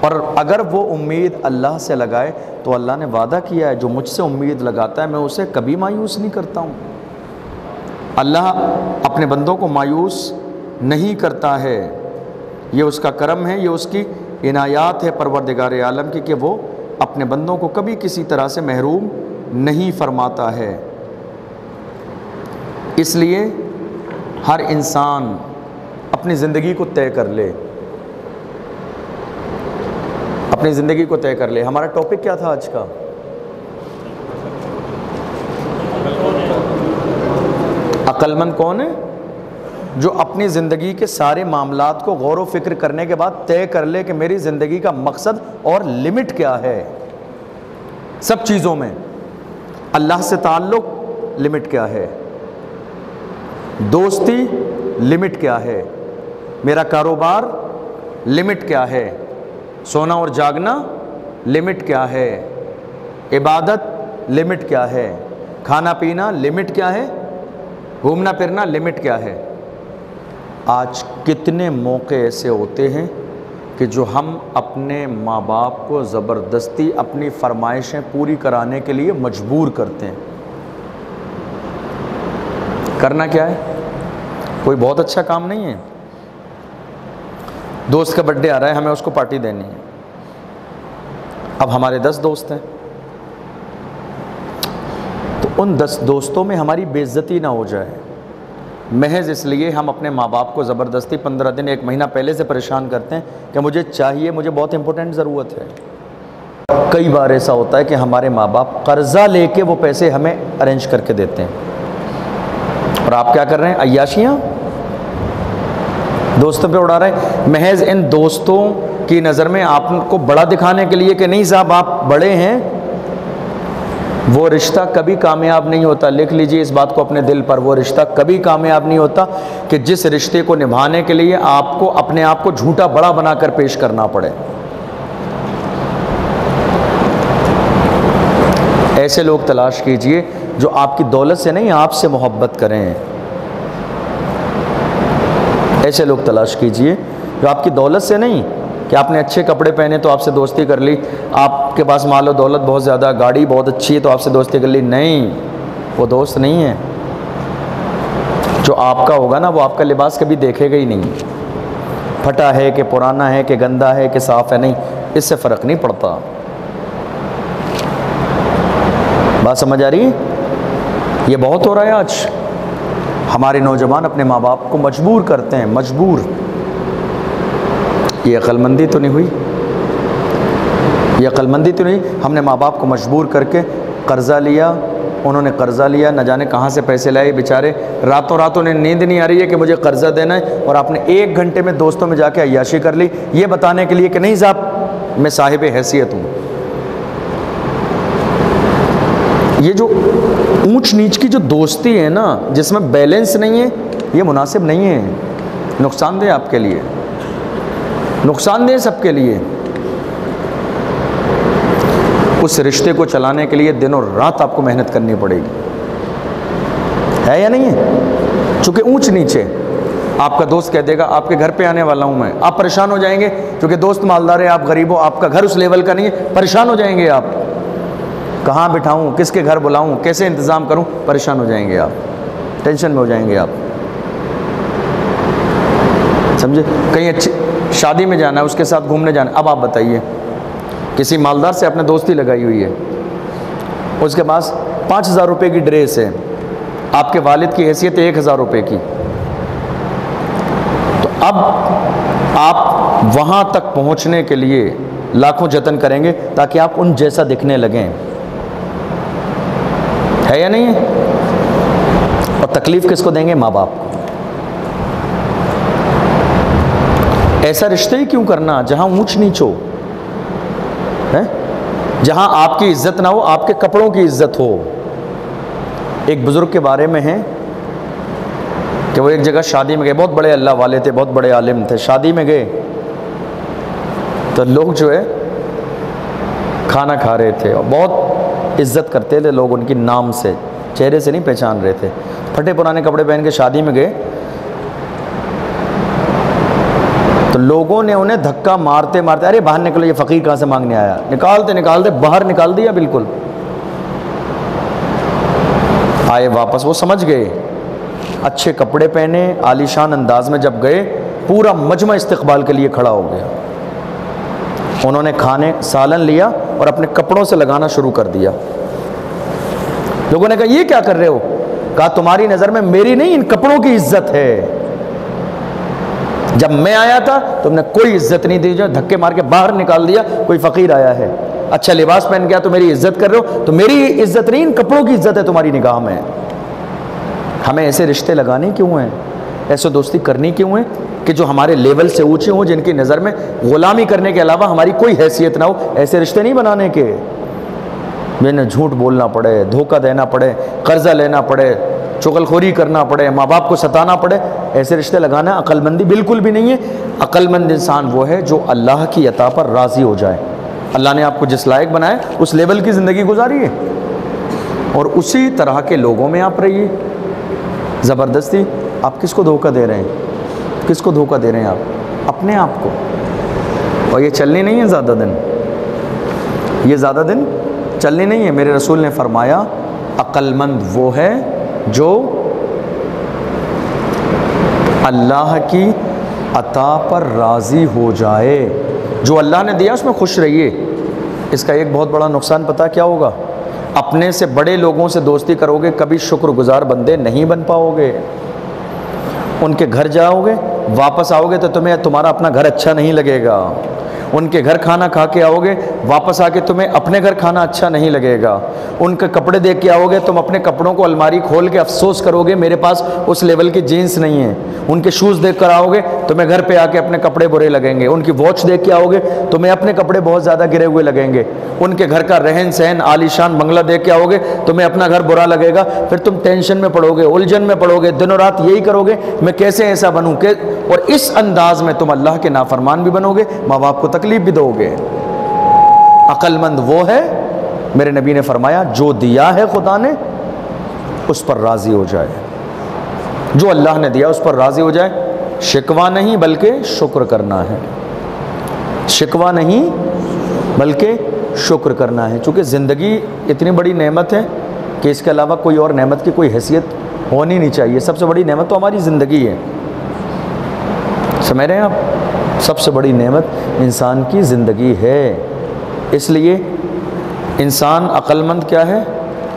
اور اگر وہ امید اللہ سے لگائے تو اللہ نے وعدہ کیا ہے جو مجھ سے امید لگاتا ہے میں اسے کبھی مایوس نہیں کرتا ہوں۔ اللہ اپنے بندوں کو مایوس نہیں کرتا ہے، یہ اس کا کرم ہے، یہ اس کی عنایات ہے پروردگار عالم کی کہ وہ اپنے بندوں کو کبھی کسی طرح سے محروم نہیں فرماتا ہے۔ اس لیے ہر انسان اپنی زندگی کو طے کر لے، اپنی زندگی کو طے کر لے۔ ہمارا ٹاپک کیا تھا آج کا؟ عقل مند کون ہے؟ جو اپنی زندگی کے سارے معاملات کو غور و فکر کرنے کے بعد طے کر لے کہ میری زندگی کا مقصد اور لمٹ کیا ہے۔ سب چیزوں میں اللہ سے تعلق لمٹ کیا ہے، دوستی لمٹ کیا ہے، میرا کاروبار لمٹ کیا ہے، سونا اور جاگنا لمٹ کیا ہے، عبادت لمٹ کیا ہے، کھانا پینا لمٹ کیا ہے، گھومنا پھرنا لمٹ کیا ہے۔ آج کتنے موقع ایسے ہوتے ہیں کہ جو ہم اپنے ماں باپ کو زبردستی اپنی فرمائشیں پوری کرانے کے لیے مجبور کرتے ہیں۔ کرنا کیا ہے؟ کوئی بہت اچھا کام نہیں ہے، دوست کا برتھ ڈے آ رہا ہے، ہمیں اس کو پارٹی دینی ہے۔ اب ہمارے 10 دوست ہیں، تو ان 10 دوستوں میں ہماری بے عزتی نہ ہو جائے، محض اس لیے ہم اپنے ماں باپ کو زبردستی 15 دن 1 مہینہ پہلے سے پریشان کرتے ہیں کہ مجھے چاہیے، مجھے بہت امپورٹنٹ ضرورت ہے۔ کئی بار ایسا ہوتا ہے کہ ہمارے ماں باپ قرضہ لے کے وہ پیسے ہمیں ارینج کر کے دیتے ہیں، اور آپ کیا کر رہے ہیں؟ عیاشیاں دوستوں پہ اڑا رہے ہیں، محض ان دوستوں کی نظر میں آپ کو بڑا دکھانے کے لیے کہ نہیں صاحب آپ بڑے ہیں۔ وہ رشتہ کبھی کامیاب نہیں ہوتا، لکھ لیجئے اس بات کو اپنے دل پر، وہ رشتہ کبھی کامیاب نہیں ہوتا کہ جس رشتے کو نبھانے کے لیے آپ کو اپنے آپ کو جھوٹا بڑا بنا کر پیش کرنا پڑے۔ ایسے لوگ تلاش کیجئے جو آپ کی دولت سے نہیں آپ سے محبت کریں، ایسے لوگ تلاش کیجئے جو آپ کی دولت سے نہیں کہ آپ نے اچھے کپڑے پہنے تو آپ سے دوستی کر لی، آپ کے پاس مال و دولت بہت زیادہ، گاڑی بہت اچھی ہے تو آپ سے دوستی کر لی، نہیں، وہ دوست نہیں ہے۔ جو آپ کا ہوگا نا وہ آپ کا لباس کبھی دیکھے گا ہی نہیں، پھٹا ہے کہ پرانا ہے کہ گندا ہے کہ صاف ہے، نہیں، اس سے فرق نہیں پڑتا۔ بات سمجھ آ رہی ہے؟ یہ بہت ہو رہا ہے آج، ہمارے نوجوان اپنے ماں باپ کو مجبور کرتے ہیں، مجبور۔ یہ عقل مندی تو نہیں ہوئی، یہ عقل مندی تو نہیں۔ ہم نے ماں باپ کو مجبور کر کے قرضہ لیا، انہوں نے قرضہ لیا، نہ جانے کہاں سے پیسے لائے بیچارے، راتوں رات انہیں نیند نہیں آ رہی ہے کہ مجھے قرضہ دینا ہے، اور آپ نے 1 گھنٹے میں دوستوں میں جا کے عیاشی کر لی، یہ بتانے کے لیے کہ نہیں صاحب میں صاحب حیثیت ہوں۔ یہ جو اونچ نیچ کی جو دوستی ہے نا، جس میں بیلنس نہیں ہے، یہ مناسب نہیں ہے، نقصان دہ آپ کے لیے، نقصان دہ سب کے لیے۔ اس رشتے کو چلانے کے لیے دن اور رات آپ کو محنت کرنی پڑے گی، ہے یا نہیں ہے؟ چونکہ اونچ نیچے، آپ کا دوست کہہ دے گا آپ کے گھر پہ آنے والا ہوں میں، آپ پریشان ہو جائیں گے، کیونکہ دوست مالدار ہے، آپ غریب ہو، آپ کا گھر اس لیول کا نہیں ہے، پریشان ہو جائیں گے آپ، کہاں بٹھاؤں، کس کے گھر بلاؤں، کیسے انتظام کروں، پریشان ہو جائیں گے آپ، ٹینشن میں ہو جائیں گے آپ، سمجھے؟ کہیں اچھی شادی میں جانا ہے، اس کے ساتھ گھومنے جانا ہے، اب آپ بتائیے کسی مالدار سے آپ نے دوستی لگائی ہوئی ہے، اس کے پاس 5,000 روپے کی ڈریس ہے، آپ کے والد کی حیثیت 1,000 روپے کی، تو اب آپ وہاں تک پہنچنے کے لیے لاکھوں جتن کریں گے تاکہ آپ ان جیسا دکھنے لگیں، ہے یا نہیں ہے؟ اور تکلیف کس کو دیں گے؟ ماں باپ کو۔ ایسا رشتہ ہی کیوں کرنا جہاں اونچ نیچ ہو، جہاں آپ کی عزت نہ ہو، آپ کے کپڑوں کی عزت ہو۔ ایک بزرگ کے بارے میں ہے کہ وہ ایک جگہ شادی میں گئے، بہت بڑے اللہ والے تھے، بہت بڑے عالم تھے، شادی میں گئے تو لوگ جو ہے کھانا کھا رہے تھے اور بہت عزت کرتے تھے لوگ ان کی، نام سے، چہرے سے نہیں پہچان رہے تھے، پھٹے پرانے کپڑے پہن کے شادی میں گئے تو لوگوں نے انہیں دھکا مارتے مارتے، ارے باہر نکلو، یہ فقیر کہاں سے مانگنے آیا، نکالتے نکالتے باہر نکال دیا بالکل۔ آئے واپس، وہ سمجھ گئے، اچھے کپڑے پہنے، عالیشان انداز میں جب گئے، پورا مجمع استقبال کے لیے کھڑا ہو گیا، انہوں نے کھانے سالن لیا اور اپنے کپڑوں سے لگانا شروع کر دیا۔ لوگوں نے کہا یہ کیا کر رہے ہو؟ کہا تمہاری نظر میں میری نہیں، ان کپڑوں کی عزت ہے، جب میں آیا تھا تم نے کوئی عزت نہیں دی، جو دھکے مار کے باہر نکال دیا، کوئی فقیر آیا ہے اچھا لباس پہن گیا تو میری عزت کر رہے ہو، تو میری عزت نہیں، ان کپڑوں کی عزت ہے تمہاری نگاہ میں۔ ہمیں ایسے رشتے لگانے کیوں ہیں، ایسے دوستی کرنی کیوں ہے کہ جو ہمارے لیول سے اونچے ہوں، جن کی نظر میں غلامی کرنے کے علاوہ ہماری کوئی حیثیت نہ ہو، ایسے رشتے نہیں بنانے کے۔ میں جھوٹ بولنا پڑے، دھوکہ دینا پڑے، قرضہ لینا پڑے، چغل خوری کرنا پڑے، ماں باپ کو ستانا پڑے، ایسے رشتے لگانا عقل مندی بالکل بھی نہیں ہے۔ عقل مند انسان وہ ہے جو اللہ کی عطا پر راضی ہو جائے، اللہ نے آپ کو جس لائق بنایا اس لیول کی زندگی گزاریے اور اسی طرح کے لوگوں میں آپ رہیے۔ زبردستی آپ کس کو دھوکہ دے رہے ہیں؟ کس کو دھوکہ دے رہے ہیں آپ؟ اپنے آپ کو۔ اور یہ چلنی نہیں ہے زیادہ دن، یہ زیادہ دن چلنی نہیں ہے۔ میرے رسول نے فرمایا عقل مند وہ ہے جو اللہ کی عطا پر راضی ہو جائے، جو اللہ نے دیا اس میں خوش رہیے۔ اس کا ایک بہت بڑا نقصان پتہ کیا ہوگا؟ اپنے سے بڑے لوگوں سے دوستی کرو گے کبھی شکر گزار بندے نہیں بن پاؤ گے۔ ان کے گھر جاؤ گے، واپس آؤ گے تو تمہیں تمہارا اپنا گھر اچھا نہیں لگے گا۔ ان کے گھر کھانا کھا کے آؤ گے، واپس آ کے تمہیں اپنے گھر کھانا اچھا نہیں لگے گا۔ ان کے کپڑے دیکھ کے آؤ گے، تم اپنے کپڑوں کو الماری کھول کے افسوس کرو گے میرے پاس اس لیول کی جینس نہیں ہے۔ ان کے شوز دیکھ کر آؤ گے، تمہیں گھر پہ آ کے اپنے کپڑے برے لگیں گے۔ ان کی واچ دیکھ کے آؤ گے، تمہیں اپنے کپڑے بہت زیادہ گرے ہوئے لگیں گے۔ ان کے گھر کا رہن سہن عالیشان بنگلہ دیکھ کے آؤ گے، تمہیں اپنا گھر برا لگے گا۔ پھر تم ٹینشن میں پڑو گے، الجھن میں پڑو گے، دنوں رات یہی کرو گے میں کیسے ایسا بنوں کہ، اور اس انداز میں تم اللہ کے نافرمان بھی بنو گے، ماں باپ کو تکلیف بھی دو گے۔ عقل مند وہ ہے، میرے نبی نے فرمایا جو دیا ہے خدا نے اس پر راضی ہو جائے، جو اللہ نے دیا اس پر راضی ہو جائے۔ شکوہ نہیں بلکہ شکر کرنا ہے، شکوہ نہیں بلکہ شکر کرنا ہے، چونکہ زندگی اتنی بڑی نعمت ہے کہ اس کے علاوہ کوئی اور نعمت کی کوئی حیثیت ہونی نہیں چاہیے۔ سب سے بڑی نعمت تو ہماری زندگی ہے، سمجھ رہے ہیں آپ؟ سب سے بڑی نعمت انسان کی زندگی ہے۔ اس لیے انسان عقل مند کیا ہے؟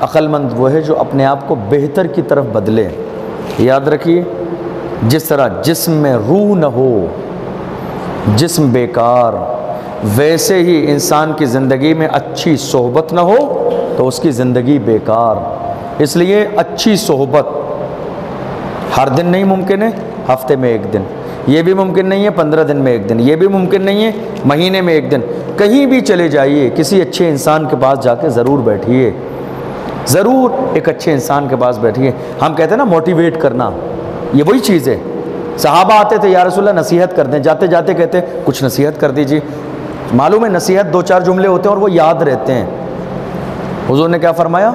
عقل مند وہ ہے جو اپنے آپ کو بہتر کی طرف بدلے۔ یاد رکھیے، جس طرح جسم میں روح نہ ہو، جسم بیکار، ویسے ہی انسان کی زندگی میں اچھی صحبت نہ ہو تو اس کی زندگی بیکار۔ اس لیے اچھی صحبت ہر دن نہیں ممکن ہے، ہفتے میں ایک دن، یہ بھی ممکن نہیں ہے 15 دن میں ایک دن، یہ بھی ممکن نہیں ہے مہینے میں ایک دن۔ کہیں بھی چلے جائیے، کسی اچھے انسان کے پاس جا کے ضرور بیٹھیے، ضرور ایک اچھے انسان کے پاس بیٹھیے۔ ہم کہتے ہیں نا موٹیویٹ کرنا، یہ وہی چیز ہے۔ صحابہ آتے تھے یا رسول اللہ نصیحت کر دیں، جاتے جاتے کہتے کچھ نصیحت کر دیجیے۔ معلوم ہے نصیحت 2-4 جملے ہوتے ہیں اور وہ یاد رہتے ہیں۔ حضور نے کیا فرمایا؟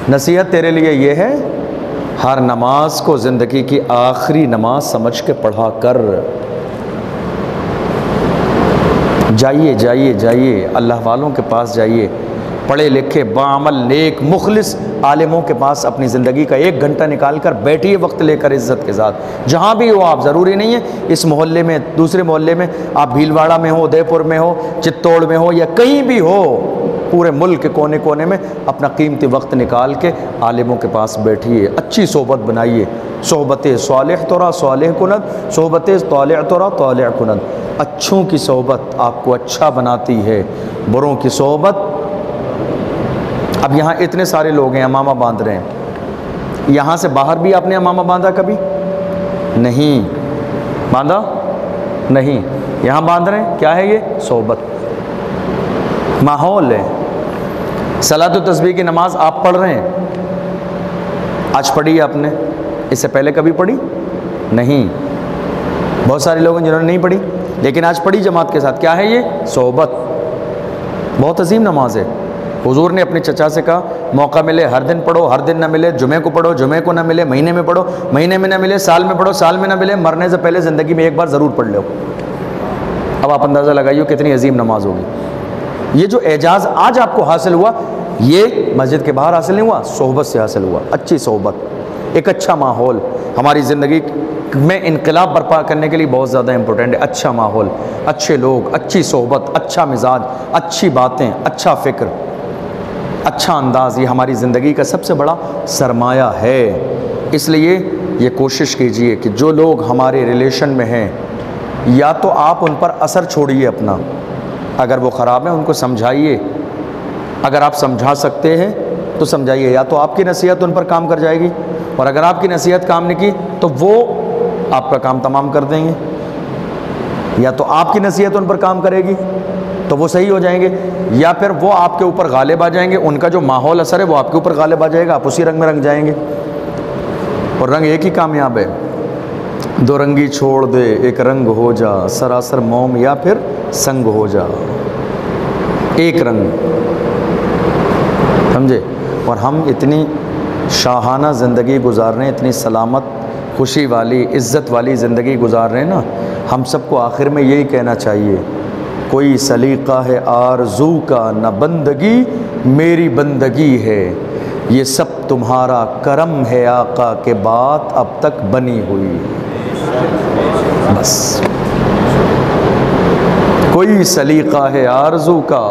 نصیحت تیرے لیے یہ ہے ہر نماز کو زندگی کی آخری نماز سمجھ کے پڑھا کر۔ جائیے جائیے جائیے، اللہ والوں کے پاس جائیے، پڑھے لکھے باعمل نیک مخلص عالموں کے پاس اپنی زندگی کا 1 گھنٹہ نکال کر بیٹھیے، وقت لے کر عزت کے ساتھ، جہاں بھی ہو آپ۔ ضروری نہیں ہے اس محلے میں، دوسرے محلے میں، آپ بھیلواڑہ میں ہو، ادے پور میں ہو، چتوڑ میں ہو، یا کہیں بھی ہو، پورے ملک کے کونے کونے میں اپنا قیمتی وقت نکال کے عالموں کے پاس بیٹھیے، اچھی صحبت بنائیے۔ صحبت صالح ترا صالح کند، صحبت طالع ترا طالع کند۔ اچھوں کی صحبت آپ کو اچھا بناتی ہے، بروں کی صحبت۔ اب یہاں اتنے سارے لوگ ہیں امامہ باندھ رہے ہیں، یہاں سے باہر بھی آپ نے امامہ باندھا کبھی؟ نہیں باندھا، نہیں، یہاں باندھ رہے ہیں۔ کیا ہے یہ؟ صحبت، ماحول ہے۔ صلاۃ و تسبیح کی نماز آپ پڑھ رہے ہیں، آج پڑھی آپ نے، اس سے پہلے کبھی پڑھی؟ نہیں۔ بہت سارے لوگ ہیں جنہوں نے نہیں پڑھی، لیکن آج پڑھی جماعت کے ساتھ۔ کیا ہے یہ؟ صحبت۔ بہت عظیم نماز ہے۔ حضور نے اپنے چچا سے کہا موقع ملے ہر دن پڑھو، ہر دن نہ ملے جمعے کو پڑھو، جمعے کو نہ ملے مہینے میں پڑھو، مہینے میں نہ ملے سال میں پڑھو، سال میں نہ ملے مرنے سے پہلے زندگی میں 1 بار ضرور پڑھ لو۔ اب آپ اندازہ لگائیے کتنی عظیم نماز ہوگی۔ یہ جو اعجاز آج آپ کو حاصل ہوا، یہ مسجد کے باہر حاصل نہیں ہوا، صحبت سے حاصل ہوا۔ اچھی صحبت، ایک اچھا ماحول ہماری زندگی میں انقلاب برپا کرنے کے لیے بہت زیادہ امپورٹنٹ ہے۔ اچھا ماحول، اچھے لوگ، اچھی صحبت، اچھا مزاج، اچھی باتیں، اچھا فکر، اچھا انداز، یہ ہماری زندگی کا سب سے بڑا سرمایہ ہے۔ اس لیے یہ کوشش کیجئے کہ جو لوگ ہمارے ریلیشن میں ہیں، یا تو آپ ان پر اثر چھوڑیے اپنا، اگر وہ خراب ہیں ان کو سمجھائیے، اگر آپ سمجھا سکتے ہیں تو سمجھائیے، یا تو آپ کی نصیحت ان پر کام کر جائے گی، اور اگر آپ کی نصیحت کام نہیں کی تو وہ آپ کا کام تمام کر دیں گے۔ یا تو آپ کی نصیحت ان پر کام کرے گی تو وہ صحیح ہو جائیں گے، یا پھر وہ آپ کے اوپر غالب آ جائیں گے، ان کا جو ماحول اثر ہے وہ آپ کے اوپر غالب آ جائے گا، آپ اسی رنگ میں رنگ جائیں گے۔ اور رنگ ایک ہی کامیاب ہے، 2 رنگی چھوڑ دے ایک رنگ ہو جا، سراسر موم یا پھر سنگ ہو جا، ایک رنگ، سمجھے؟ اور ہم اتنی شاہانہ زندگی گزار رہے ہیں، اتنی سلامت، خوشی والی، عزت والی زندگی گزار رہے ہیں نا، ہم سب کو آخر میں یہی کہنا چاہیے، کوئی سلیقہ ہے آرزو کا نہ بندگی میری بندگی ہے، یہ سب تمہارا کرم ہے آقا کہ بات اب تک بنی ہوئی۔ بس کوئی سلیقہ ہے آرزو کا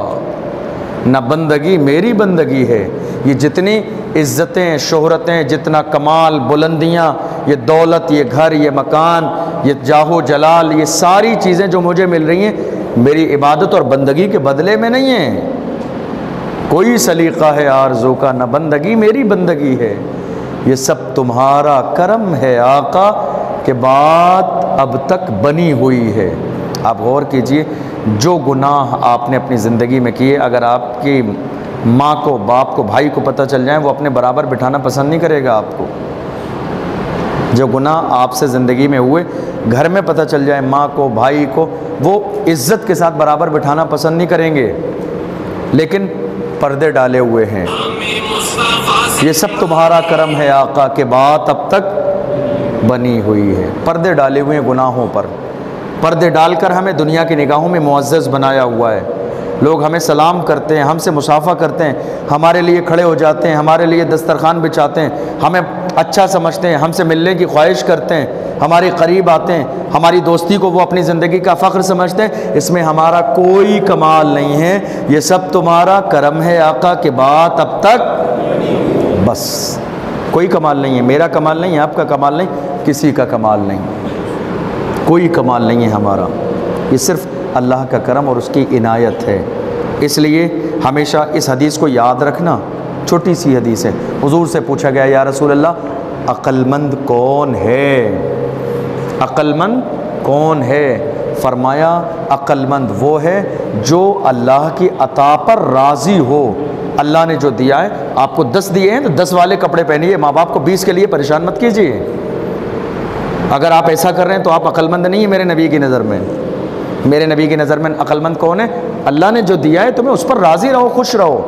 نہ بندگی میری بندگی ہے، یہ جتنی عزتیں، شہرتیں، جتنا کمال، بلندیاں، یہ دولت، یہ گھر، یہ مکان، یہ جاہ و جلال، یہ ساری چیزیں جو مجھے مل رہی ہیں میری عبادت اور بندگی کے بدلے میں نہیں ہیں۔ کوئی سلیقہ ہے آرزو کا نہ بندگی میری بندگی ہے، یہ سب تمہارا کرم ہے آقا کہ بات اب تک بنی ہوئی ہے۔ آپ غور کیجئے، جو گناہ آپ نے اپنی زندگی میں کیے، اگر آپ کی ماں کو، باپ کو، بھائی کو پتہ چل جائیں، وہ اپنے برابر بٹھانا پسند نہیں کرے گا آپ کو۔ جو گناہ آپ سے زندگی میں ہوئے، گھر میں پتہ چل جائے ماں کو، بھائی کو، وہ عزت کے ساتھ برابر بٹھانا پسند نہیں کریں گے، لیکن پردے ڈالے ہوئے ہیں۔ یہ سب تمہارا کرم ہے آقا کہ بات اب تک بنی ہوئی ہے۔ پردے ڈالے ہوئے ہیں گناہوں پر، پردے ڈال کر ہمیں دنیا کی نگاہوں میں معزز بنایا ہوا ہے۔ لوگ ہمیں سلام کرتے ہیں، ہم سے مصافحہ کرتے ہیں، ہمارے لیے کھڑے ہو جاتے ہیں، ہمارے لیے دسترخوان بچھاتے ہیں، ہمیں اچھا سمجھتے ہیں، ہم سے ملنے کی خواہش کرتے ہیں، ہمارے قریب آتے ہیں، ہماری دوستی کو وہ اپنی زندگی کا فخر سمجھتے ہیں۔ اس میں ہمارا کوئی کمال نہیں ہے، یہ سب تمہارا کرم ہے آقا کہ بات اب تک، بس کوئی کمال نہیں ہے، میرا کمال نہیں ہے، آپ کا کمال نہیں، کسی کا کمال نہیں، کوئی کمال نہیں ہے ہمارا، یہ صرف اللہ کا کرم اور اس کی عنایت ہے۔ اس لیے ہمیشہ اس حدیث کو یاد رکھنا، چھوٹی سی حدیث ہے، حضور سے پوچھا گیا یا رسول اللہ عقل مند کون ہے؟ عقل مند کون ہے؟ فرمایا عقل مند وہ ہے جو اللہ کی عطا پر راضی ہو۔ اللہ نے جو دیا ہے، آپ کو 10 دیے ہیں تو 10 والے کپڑے پہنیے، ماں باپ کو 20 کے لیے پریشان مت کیجیے۔ اگر آپ ایسا کر رہے ہیں تو آپ عقل مند نہیں ہیں میرے نبی کی نظر میں۔ میرے نبی کی نظر میں عقل مند کون ہے؟ اللہ نے جو دیا ہے تمہیں اس پر راضی رہو، خوش رہو۔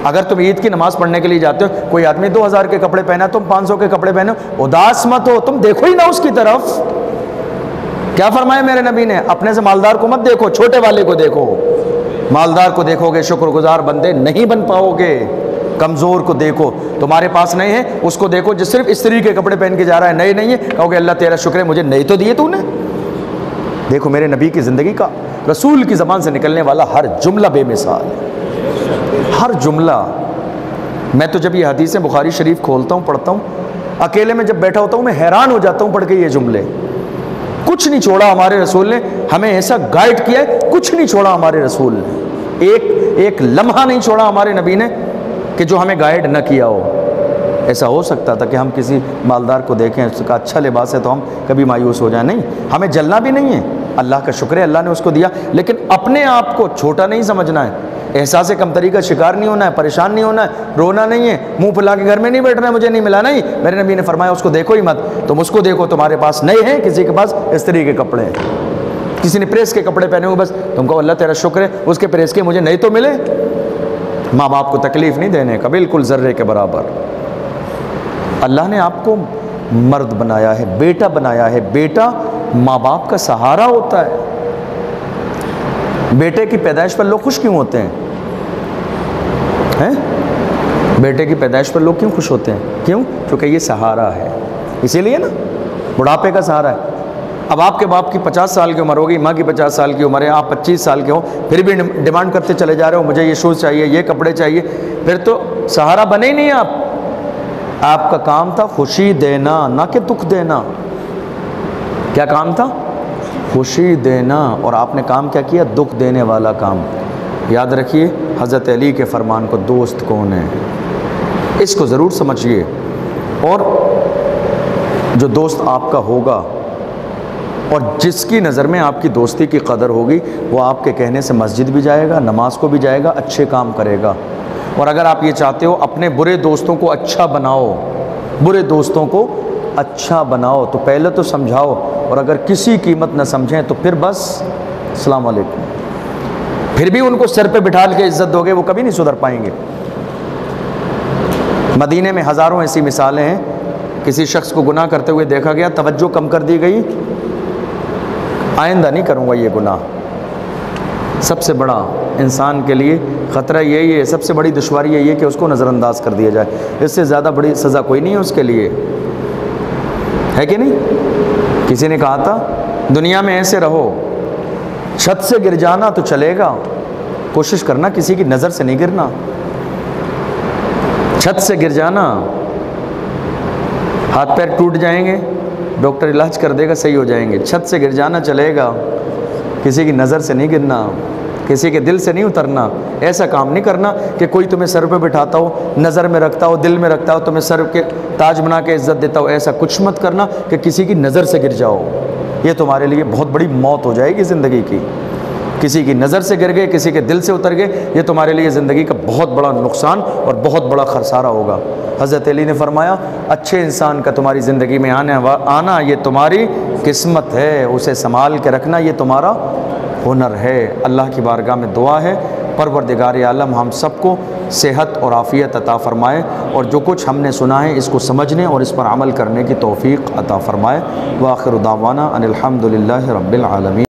اگر تم عید کی نماز پڑھنے کے لیے جاتے ہو، کوئی آدمی 2000 کے کپڑے پہنا، تم 500 کے کپڑے پہنو، اداس مت ہو، تم دیکھو ہی نہ اس کی طرف۔ کیا فرمایا میرے نبی نے؟ اپنے سے مالدار کو مت دیکھو، چھوٹے والے کو دیکھو۔ مالدار کو دیکھو گے شکر گزار بندے نہیں بن پاؤ گے۔ کمزور کو دیکھو، تمہارے پاس نہیں ہے اس کو دیکھو جو صرف استری کے کپڑے پہن کے جا رہا ہے، نئے نہیں ہے، کہو گے اللہ تیرا شکر ہے مجھے نئے تو دیے تو نے۔ دیکھو میرے نبی کی زندگی کا، رسول کی زبان سے نکلنے والا ہر جملہ بے مثال ہے، ہر جملہ۔ میں تو جب یہ حدیث بخاری شریف کھولتا ہوں پڑھتا ہوں، اکیلے میں جب بیٹھا ہوتا ہوں میں حیران ہو جاتا ہوں پڑھ کے یہ جملے۔ کچھ نہیں چھوڑا ہمارے رسول نے، ہمیں ایسا گائیڈ کیا ہے، کچھ نہیں چھوڑا ہمارے رسول نے، ایک لمحہ نہیں چھوڑا ہمارے نبی نے کہ جو ہمیں گائیڈ نہ کیا ہو۔ ایسا ہو سکتا تھا کہ ہم کسی مالدار کو دیکھیں، اس کا اچھا لباس ہے تو ہم کبھی مایوس ہو جائیں، نہیں، ہمیں جلنا بھی نہیں ہے، اللہ کا شکر ہے اللہ نے اس کو دیا، لیکن اپنے آپ کو چھوٹا نہیں سمجھنا ہے، احساس کمتری کا شکار نہیں ہونا ہے، پریشان نہیں ہونا ہے، رونا نہیں ہے، منہ پھلا کے گھر میں نہیں بیٹھنا ہے مجھے نہیں ملا، نہیں، میرے نبی نے فرمایا اس کو دیکھو ہی مت، تم اس کو دیکھو تمہارے پاس نئے ہیں، کسی کے پاس استری کے کپڑے ہیں، کسی نے پریس کے کپڑے پہنے ہوئے، بس تم کو اللہ تیرا شکر ہے اس کے پریس کے مجھے نئے تو ملے۔ ماں باپ کو تکلیف نہیں دینے کا، بالکل ذرے کے برابر۔ اللہ نے آپ کو مرد بنایا ہے، بیٹا بنایا ہے، بیٹا ماں باپ کا سہارا ہوتا ہے۔ بیٹے کی پیدائش پر لوگ خوش کیوں ہوتے ہیں؟ بیٹے کی پیدائش پر لوگ کیوں خوش ہوتے ہیں؟ کیوں؟ کیونکہ یہ سہارا ہے، اسی لیے نا، بڑھاپے کا سہارا ہے۔ اب آپ کے باپ کی 50 سال کی عمر ہوگی، ماں کی 50 سال کی عمر ہے، آپ 25 سال کے ہو، پھر بھی ڈیمانڈ کرتے چلے جا رہے ہو مجھے یہ شوز چاہیے، یہ کپڑے چاہیے، پھر تو سہارا بنے ہی نہیں آپ۔ آپ کا کام تھا خوشی دینا، نہ کہ دکھ دینا۔ کیا کام تھا؟ خوشی دینا، اور آپ نے کام کیا کیا؟ دکھ دینے والا کام۔ یاد رکھیے حضرت علی کے فرمان کو، دوست کون ہے، اس کو ضرور سمجھیے، اور جو دوست آپ کا ہوگا اور جس کی نظر میں آپ کی دوستی کی قدر ہوگی، وہ آپ کے کہنے سے مسجد بھی جائے گا، نماز کو بھی جائے گا، اچھے کام کرے گا۔ اور اگر آپ یہ چاہتے ہو اپنے برے دوستوں کو اچھا بناؤ، برے دوستوں کو اچھا بناؤ، تو پہلے تو سمجھاؤ، اور اگر کسی قیمت نہ سمجھیں تو پھر بس السلام علیکم، پھر بھی ان کو سر پہ بٹھا کے عزت دو گے، وہ کبھی نہیں سدھر پائیں گے۔ مدینے میں ہزاروں ایسی مثالیں ہیں، کسی شخص کو گناہ کرتے ہوئے دیکھا گیا، توجہ کم کر دی گئی، آئندہ نہیں کروں گا یہ گناہ۔ سب سے بڑا انسان کے لیے خطرہ یہی ہے، سب سے بڑی دشواری یہی ہے کہ اس کو نظر انداز کر دیا جائے، اس سے زیادہ بڑی سزا کوئی نہیں ہے اس کے لیے، ہے کہ نہیں؟ کسی نے کہا تھا دنیا میں ایسے رہو، چھت سے گر جانا تو چلے گا، کوشش کرنا کسی کی نظر سے نہیں گرنا۔ چھت سے گر جانا، ہاتھ پیر ٹوٹ جائیں گے، ڈاکٹر علاج کر دے گا، صحیح ہو جائیں گے۔ چھت سے گر جانا چلے گا، کسی کی نظر سے نہیں گرنا، کسی کے دل سے نہیں اترنا۔ ایسا کام نہیں کرنا کہ کوئی تمہیں سر پہ بٹھاتا ہو، نظر میں رکھتا ہو، دل میں رکھتا ہو، تمہیں سر کے تاج بنا کے عزت دیتا ہو، ایسا کچھ مت کرنا کہ کسی کی نظر سے گر جاؤ، یہ تمہارے لیے بہت بڑی موت ہو جائے گی زندگی کی۔ کسی کی نظر سے گر گئے، کسی کے دل سے اتر گئے، یہ تمہارے لیے زندگی کا بہت بڑا نقصان اور بہت بڑا خسارہ ہوگا۔ حضرت علی نے فرمایا اچھے انسان کا تمہاری زندگی میں آنا یہ تمہاری قسمت ہے، اسے سنبھال کے رکھنا یہ تمہارا ہنر ہے۔ اللہ کی بارگاہ میں دعا ہے پروردگار عالم ہم سب کو صحت اور عافیت عطا فرمائے، اور جو کچھ ہم نے سنا ہے اس کو سمجھنے اور اس پر عمل کرنے کی توفیق عطا فرمائے۔ وآخر دعوانا ان الحمد للہ رب العالمین۔